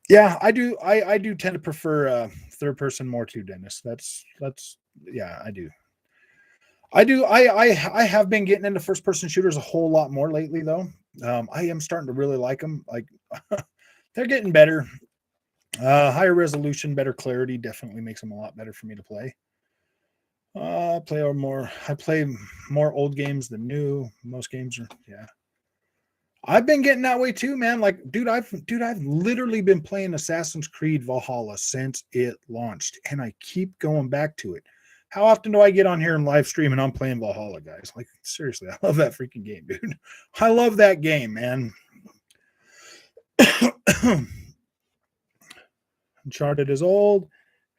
Yeah, I do. I do tend to prefer third-person more too, Dennis. That's yeah, I do. I have been getting into first-person shooters a whole lot more lately, though. I am starting to really like them. Like they're getting better. Higher resolution, better clarity definitely makes them a lot better for me to play. I play more old games than new. Most games are, yeah. I've been getting that way too, man. Like, I've literally been playing Assassin's Creed Valhalla since it launched, and I keep going back to it. How often do I get on here and live stream and I'm playing Valhalla, guys? Like, seriously, I love that freaking game, dude. I love that game, man. Uncharted is old,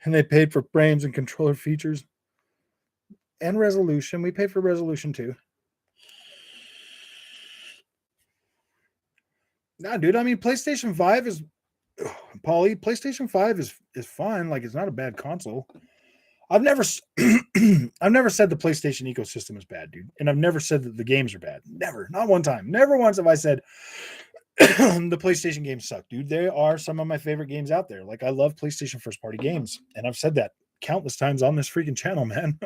and they paid for frames and controller features and resolution. We paid for resolution too. Nah, dude. I mean, PlayStation 5 is Paulie. PlayStation 5 is fine. Like, it's not a bad console. I've never said the PlayStation ecosystem is bad, dude, and I've never said that the games are bad. Never, not one time. Never once have I said the PlayStation games suck, dude. There are some of my favorite games out there. Like, I love PlayStation first party games, and I've said that countless times on this freaking channel, man.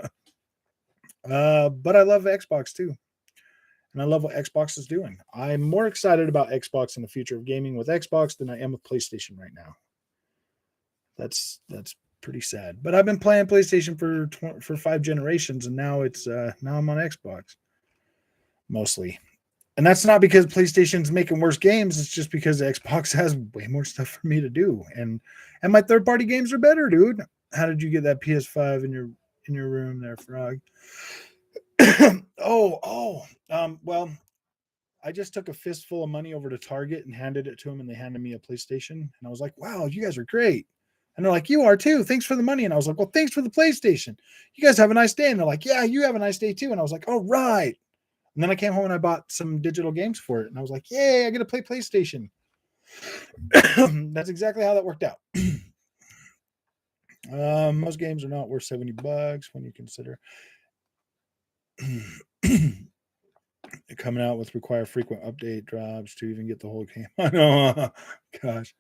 But I love Xbox too. And I love what Xbox is doing. I'm more excited about Xbox and the future of gaming with Xbox than I am with PlayStation right now. That's pretty sad. But I've been playing PlayStation for 5 generations, and now I'm on Xbox mostly. And that's not because PlayStation's making worse games. It's just because Xbox has way more stuff for me to do, and my third party games are better, dude. How did you get that PS5 in your room there, Frog? Well, I just took a fistful of money over to Target and handed it to them, and they handed me a PlayStation. And I was like, wow, you guys are great. And they're like, you are too. Thanks for the money. And I was like, well, thanks for the PlayStation. You guys have a nice day. And they're like, yeah, you have a nice day too. And I was like, all right. And then I came home and I bought some digital games for it. And I was like, yay, I get to play PlayStation. That's exactly how that worked out. Most games are not worth $70 when you consider coming out with require frequent update drops to even get the whole game. I know, gosh,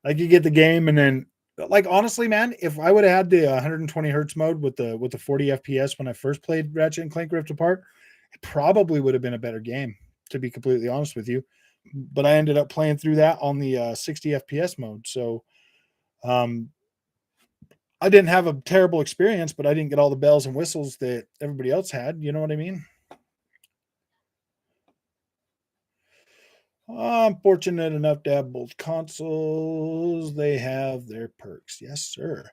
like you get the game and then, like, honestly, man, if I would have had the 120 hertz mode with the 40 FPS when I first played Ratchet and Clank Rift Apart, it probably would have been a better game, to be completely honest with you. But I ended up playing through that on the 60 FPS mode, so I didn't have a terrible experience, but I didn't get all the bells and whistles that everybody else had. You know what I mean? I'm fortunate enough to have both consoles. They have their perks. Yes, sir.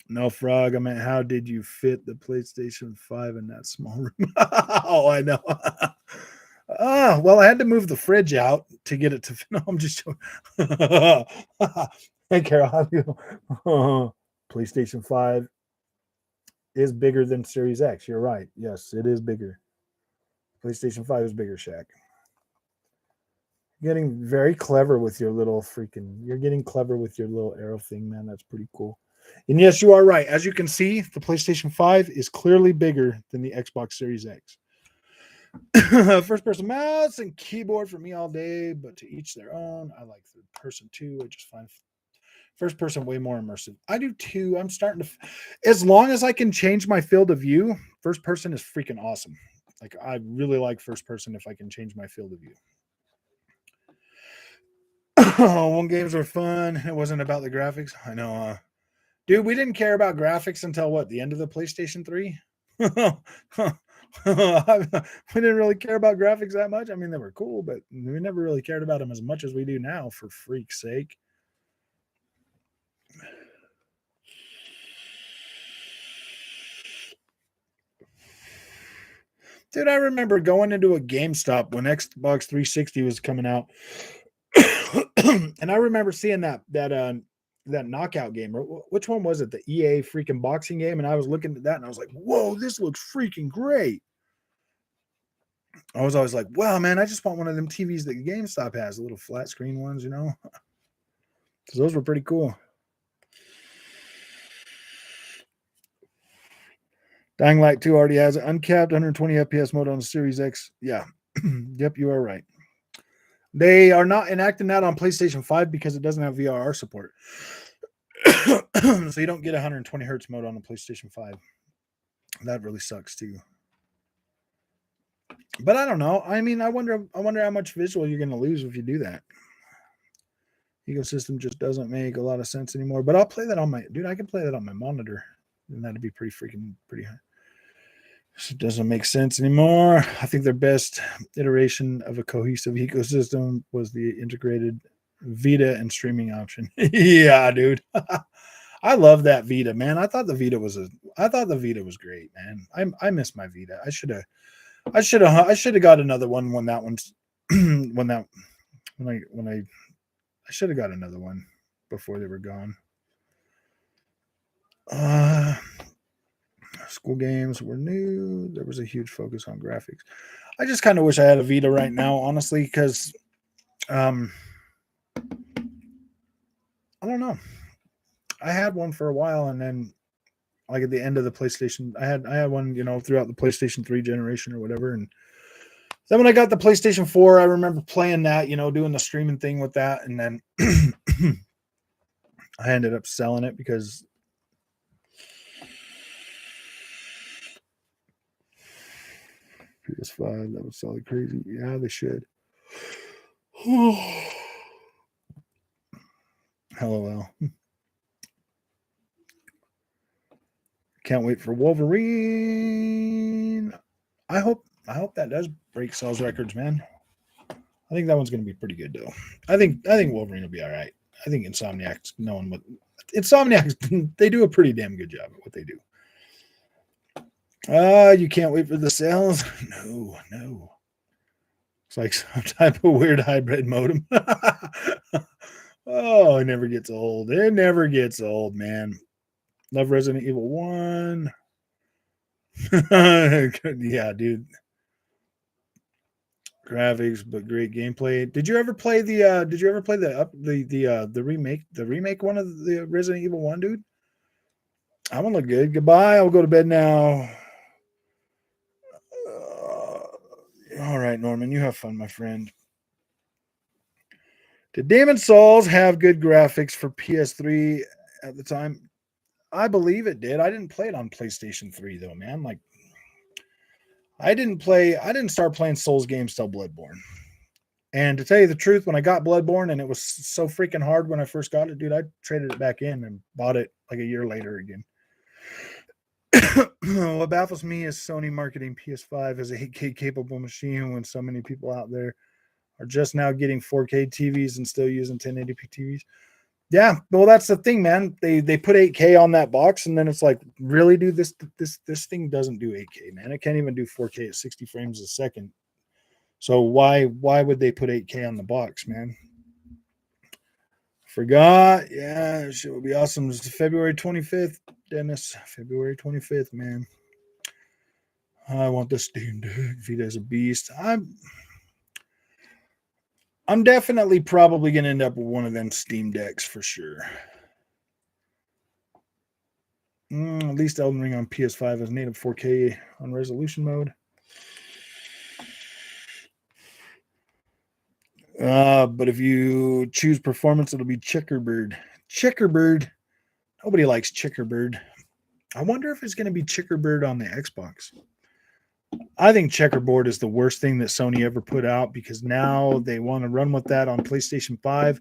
No, Frog. I mean, how did you fit the PlayStation 5 in that small room? Oh, I know. Well, I had to move the fridge out to get it to fit. No, I'm just joking. Hey, Carol, how do you? PlayStation 5 is bigger than Series X. You're right. Yes, it is bigger. PlayStation 5 is bigger, Shaq. Getting very clever with your little freaking. You're getting clever with your little arrow thing, man. That's pretty cool. And yes, you are right. As you can see, the PlayStation 5 is clearly bigger than the Xbox Series X. First person mouse and keyboard for me all day, but to each their own. I like third person too. I just find first person way more immersive. I do too. I'm starting to, as long as I can change my field of view, first person is freaking awesome. Like, I really like first person if I can change my field of view. When games were fun, it wasn't about the graphics. I know, dude, we didn't care about graphics until what, the end of the PlayStation 3? We didn't really care about graphics that much. I mean, they were cool, but we never really cared about them as much as we do now, for freak's sake. Dude, I remember going into a GameStop when Xbox 360 was coming out. And I remember seeing that knockout game. Which one was it? The EA freaking boxing game. And I was looking at that and I was like, whoa, this looks freaking great. I was always like, wow, man, I just want one of them TVs that GameStop has, the little flat screen ones, you know? Because those were pretty cool. Dying Light 2 already has an uncapped 120 FPS mode on the Series X. Yeah. Yep, you are right. They are not enacting that on PlayStation 5 because it doesn't have VRR support. So you don't get 120 hertz mode on the PlayStation 5. That really sucks too. But I don't know. I mean, I wonder how much visual you're going to lose if you do that. Ecosystem just doesn't make a lot of sense anymore. But I'll play that on my I can play that on my monitor, and that'd be pretty high. It doesn't make sense anymore. I think their best iteration of a cohesive ecosystem was the integrated Vita and streaming option. Yeah, dude. I love that Vita, man. I thought the Vita was great, man. I miss my Vita. I should have got another one when that one's I should have got another one before they were gone. School games were new. There was a huge focus on graphics. I just kind of wish I had a Vita right now, honestly, because I don't know. I had one for a while, and then like at the end of the PlayStation, I had one, throughout the PlayStation 3 generation or whatever. And then when I got the PlayStation 4, I remember playing that, doing the streaming thing with that. And then I ended up selling it because PS5, that was solid crazy. Yeah, they should. LOL. Can't wait for Wolverine. I hope that does break sales records, man. I think that one's going to be pretty good, though. I think Wolverine will be all right. I think Insomniac's they do a pretty damn good job at what they do. You can't wait for the sales? No. It's like some type of weird hybrid modem. Oh, it never gets old. It never gets old, man. Love Resident Evil 1. Yeah, dude. Graphics, but great gameplay. Did you ever play the remake one of the Resident Evil 1, dude? I'm gonna look good. Goodbye. I'll go to bed now. All right, Norman, you have fun, my friend. Did Demon Souls have good graphics for PS3 at the time? I believe it did. I didn't play it on PlayStation 3 though, man. Like I didn't start playing Souls games till Bloodborne. And to tell you the truth, when I got Bloodborne and it was so freaking hard when I first got it, dude, I traded it back in and bought it like a year later again. What baffles me is Sony marketing PS5 as a 8K capable machine when so many people out there are just now getting 4K TVs and still using 1080p TVs. Yeah, well, that's the thing, man. They put 8K on that box, and then it's like, really, dude, this thing doesn't do 8K, man. It can't even do 4K at 60 frames a second. So why would they put 8K on the box, man? Forgot. Yeah, it would be awesome. It's February 25th, Dennis. February 25th, man. I want the Steam Deck. Vita's a beast. I'm definitely probably going to end up with one of them Steam Decks for sure. At least Elden Ring on PS5 has native 4K on resolution mode. But if you choose performance, it'll be Checkerbird. Checkerbird. Nobody likes Checkerbird. I wonder if it's going to be Checkerbird on the Xbox. I think Checkerboard is the worst thing that Sony ever put out because now they want to run with that on PlayStation 5,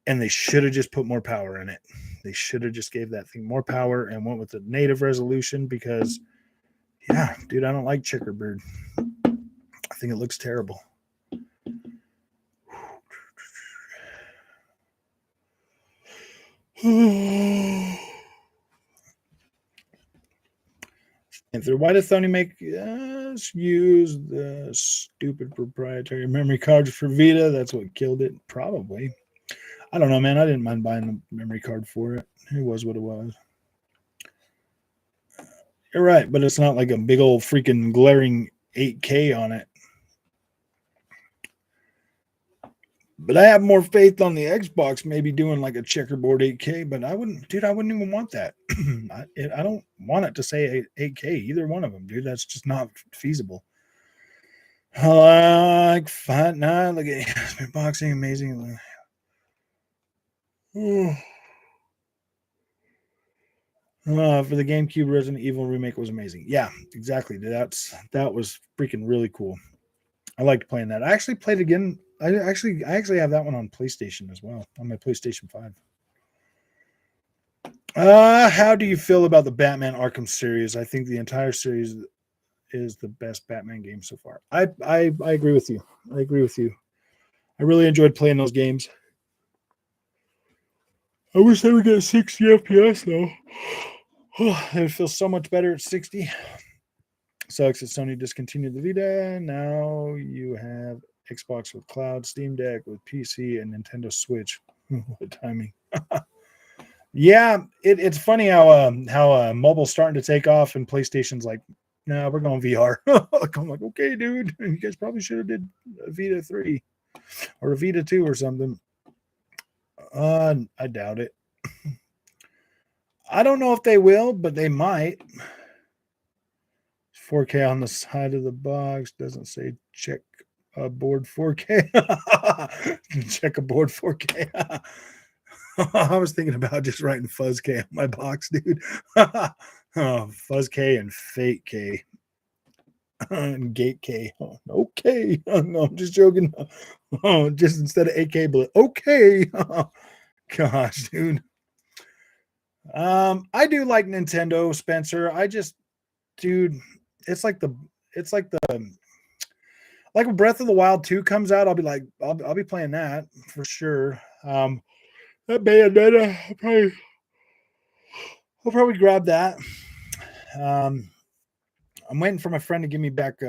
and they should have just put more power in it. They should have just gave that thing more power and went with the native resolution because, yeah, dude, I don't like Checkerbird. I think it looks terrible. Why did Sony make us use the stupid proprietary memory cards for Vita? That's what killed it. Probably. I don't know, man. I didn't mind buying the memory card for it. It was what it was. You're right, but it's not like a big old freaking glaring 8K on it. But I have more faith on the Xbox maybe doing like a checkerboard 8K, but I wouldn't even want that. I don't want it to say 8K, either one of them, dude. That's just not feasible. Like Fight Night, look at boxing, amazing. For the GameCube, Resident Evil remake was amazing. Yeah, exactly. That was freaking really cool. I liked playing that. I actually played again. I actually have that one on PlayStation as well, on my PlayStation 5. How do you feel about the Batman Arkham series? I think the entire series is the best Batman game so far. I agree with you. I agree with you. I really enjoyed playing those games. I wish they would get 60 FPS though. It feels so much better at 60. Sucks that Sony discontinued the Vita. Now you have Xbox with cloud, Steam Deck with PC, and Nintendo Switch. What timing. Yeah, it's funny how mobile's starting to take off and PlayStation's like, no, we're going VR. I'm like, okay, dude, you guys probably should have did a Vita 3 or a Vita 2 or something. I doubt it. I don't know if they will, but they might. 4K on the side of the box doesn't say check a board 4K. Check a board 4K. I was thinking about just writing Fuzz K on my box, dude. Fuzz K and Fake K. And Gate K. Oh, okay. No, I'm just joking. Just instead of 8K, but okay. Gosh, dude. I do like Nintendo, Spencer. Dude, it's like when Breath of the Wild 2 comes out, I'll be like, I'll be playing that for sure. That Bayonetta, I'll probably grab that. I'm waiting for my friend to give me back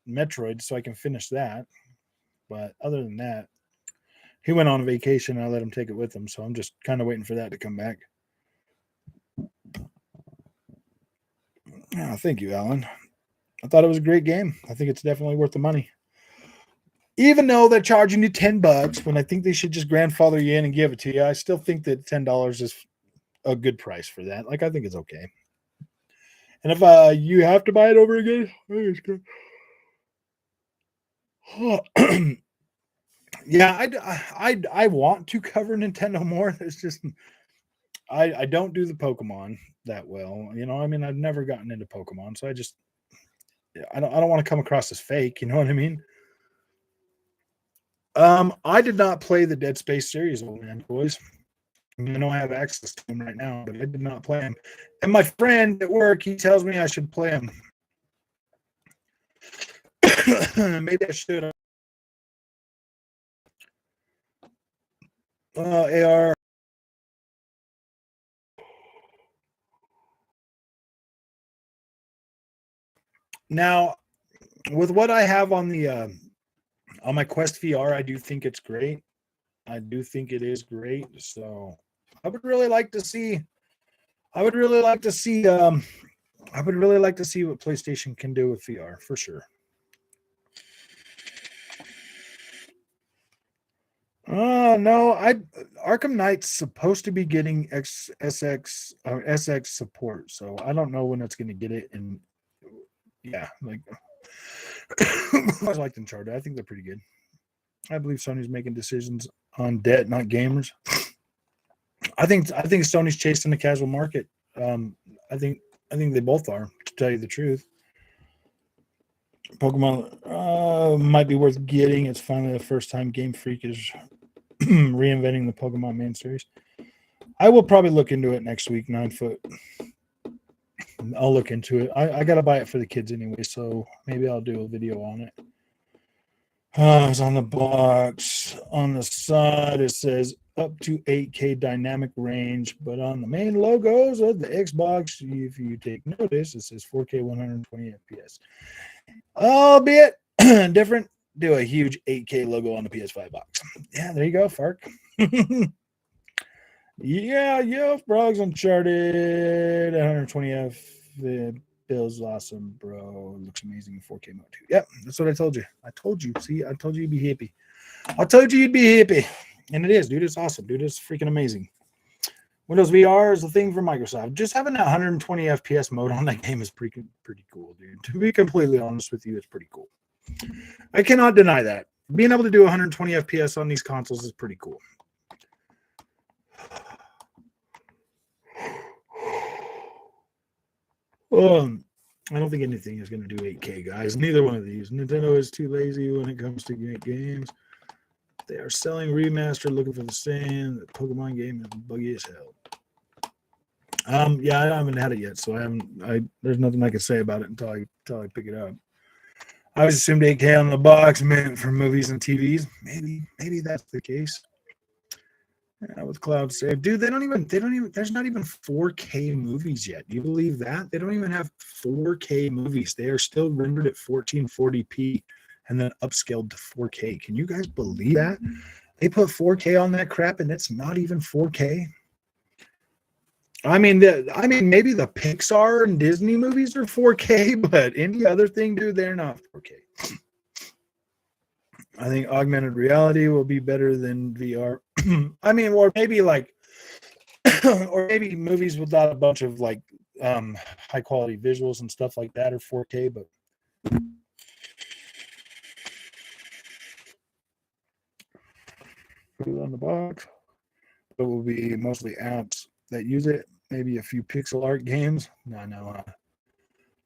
Metroid so I can finish that. But other than that, He went on a vacation. And I let him take it with him, so I'm just kind of waiting for that to come back. Oh, thank you, Alan. I thought it was a great game. I think it's definitely worth the money. Even though they're charging you $10, when I think they should just grandfather you in and give it to you, I still think that $10 is a good price for that. Like, I think it's okay. And if you have to buy it over again, yeah, I want to cover Nintendo more. There's just I don't do the Pokemon that well. You know, I mean, I've never gotten into Pokemon, so I don't want to come across as fake. You know what I mean? I did not play the Dead Space series, old man boys. I know I have access to them right now, but I did not play them. And my friend at work, he tells me I should play them. Maybe I should. AR. Now, with what I have on the on my Quest VR, I do think it's great. I do think it is great. So I would really like to see. I would really like to see what PlayStation can do with VR for sure. No, Arkham Knight's supposed to be getting SX support, so I don't know when it's going to get it. And yeah, like I liked Uncharted. I think they're pretty good. I believe Sony's making decisions on debt, not gamers. I think Sony's chasing the casual market. I think they both are, to tell you the truth. Pokemon might be worth getting. It's finally the first time Game Freak is reinventing the Pokemon main series. I will probably look into it next week, 9 foot. I'll look into it. I got to buy it for the kids anyway, so maybe I'll do a video on it. It's on the box. On the side, it says up to 8K dynamic range, but on the main logos of the Xbox, if you take notice, it says 4K 120 FPS. Albeit different, do a huge 8K logo on the PS5 box. Yeah, there you go, Fark. Yeah, Frog's Uncharted, 120F. Bill's awesome, bro. Looks amazing in 4K mode too. Yep, that's what I told you. I told you. See, I told you you'd be happy. I told you you'd be happy. And it is, dude. It's awesome, dude. It's freaking amazing. Windows VR is the thing for Microsoft. Just having that 120 FPS mode on that game is pretty cool, dude. To be completely honest with you, it's pretty cool. I cannot deny that. Being able to do 120 FPS on these consoles is pretty cool. I don't think anything is going to do 8K, guys. Neither one of these. Nintendo is too lazy when it comes to games. They are selling remastered, looking for the same. The Pokemon game is buggy as hell. Yeah, I haven't had it yet, so there's nothing I can say about it until I pick it up. I always assumed 8K on the box meant for movies and TVs. Maybe that's the case. Yeah, with cloud save, dude, they don't even. There's not even 4K movies yet. Do you believe that? They don't even have 4K movies. They are still rendered at 1440p and then upscaled to 4K. Can you guys believe that? They put 4K on that crap and it's not even 4K. I mean, maybe the Pixar and Disney movies are 4K, but any other thing, dude, they're not 4K. I think augmented reality will be better than VR. I mean, or maybe movies without a bunch of like high quality visuals and stuff like that are 4K, but put it on the box. It will be mostly apps that use it. Maybe a few pixel art games. No.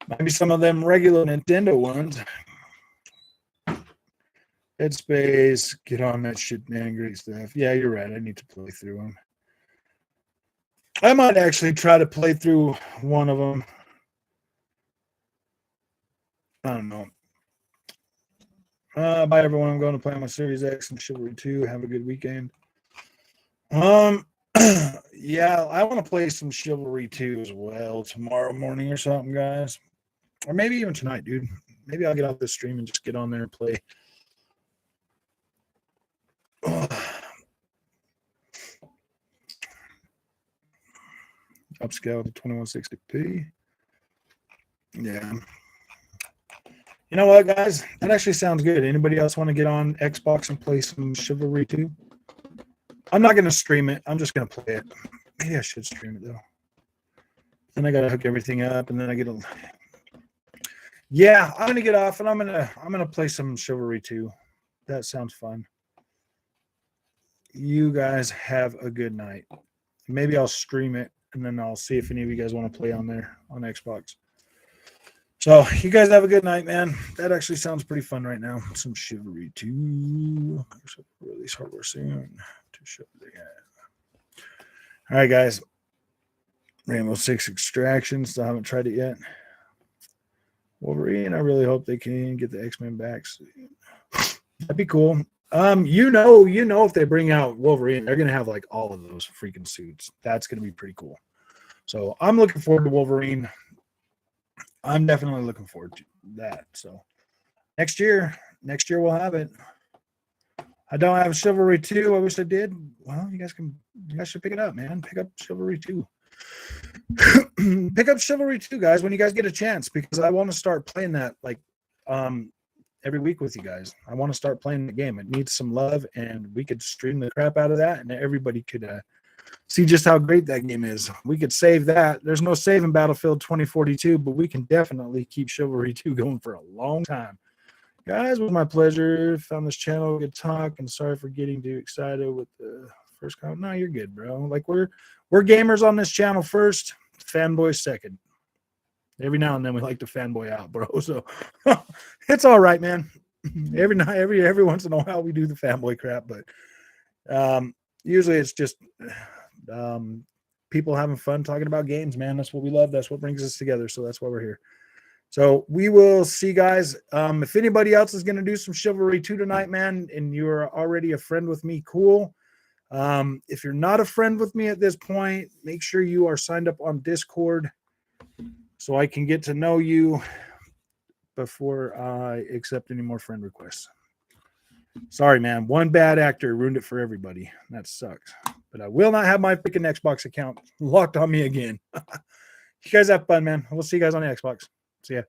Maybe some of them regular Nintendo ones. Dead Space, get on that shit, man. Great stuff. Yeah, you're right. I need to play through them. I might actually try to play through one of them. I don't know. Bye, everyone. I'm going to play on my Series X and Chivalry 2. Have a good weekend. Yeah, I want to play some Chivalry 2 as well tomorrow morning or something, guys. Or maybe even tonight, dude. Maybe I'll get off this stream and just get on there and play. upscale to 2160p. Yeah. You know what, guys? That actually sounds good. Anybody else want to get on Xbox and play some Chivalry 2? I'm not going to stream it. I'm just going to play it. Maybe I should stream it, though. Then I got to hook everything up, and then I get a... Yeah, I'm going to get off, and I'm going to play some Chivalry 2. That sounds fun. You guys have a good night. Maybe I'll stream it, and then I'll see if any of you guys want to play on there on Xbox. So you guys have a good night, man. That actually sounds pretty fun right now. Some Chivalry 2. Release hardware soon to show the game. All right, guys. Rainbow Six Extraction. Still haven't tried it yet. Wolverine. I really hope they can get the X-Men back soon. That'd be cool. You know, if they bring out Wolverine, they're gonna have like all of those freaking suits. That's gonna be pretty cool. So I'm looking forward to Wolverine. I'm definitely looking forward to that. So next year we'll have it. I don't have Chivalry 2. I wish I did. Well, you guys should pick it up, man. Pick up Chivalry 2. Pick up Chivalry 2, guys, when you guys get a chance, because I want to start playing that like every week with you guys. I want to start playing the game. It needs some love, and we could stream the crap out of that, and everybody could see just how great that game is. We could save that. There's no saving Battlefield 2042, but we can definitely keep Chivalry 2 going for a long time. Guys, it was my pleasure. Found this channel, good talk, and sorry for getting too excited with the first comment. No, you're good, bro. Like we're gamers on this channel first, fanboys second. Every now and then we like to fanboy out, bro. So it's all right, man. Every once in a while we do the fanboy crap, but usually it's just people having fun talking about games, man. That's what we love. That's what brings us together. So that's why we're here. So we will see, guys. If anybody else is going to do some Chivalry 2 tonight, man, and you're already a friend with me, cool. If you're not a friend with me at this point, make sure you are signed up on Discord so I can get to know you before I accept any more friend requests. Sorry, man. One bad actor ruined it for everybody. That sucks. But I will not have my freaking Xbox account locked on me again. You guys have fun, man. We'll see you guys on the Xbox. See ya.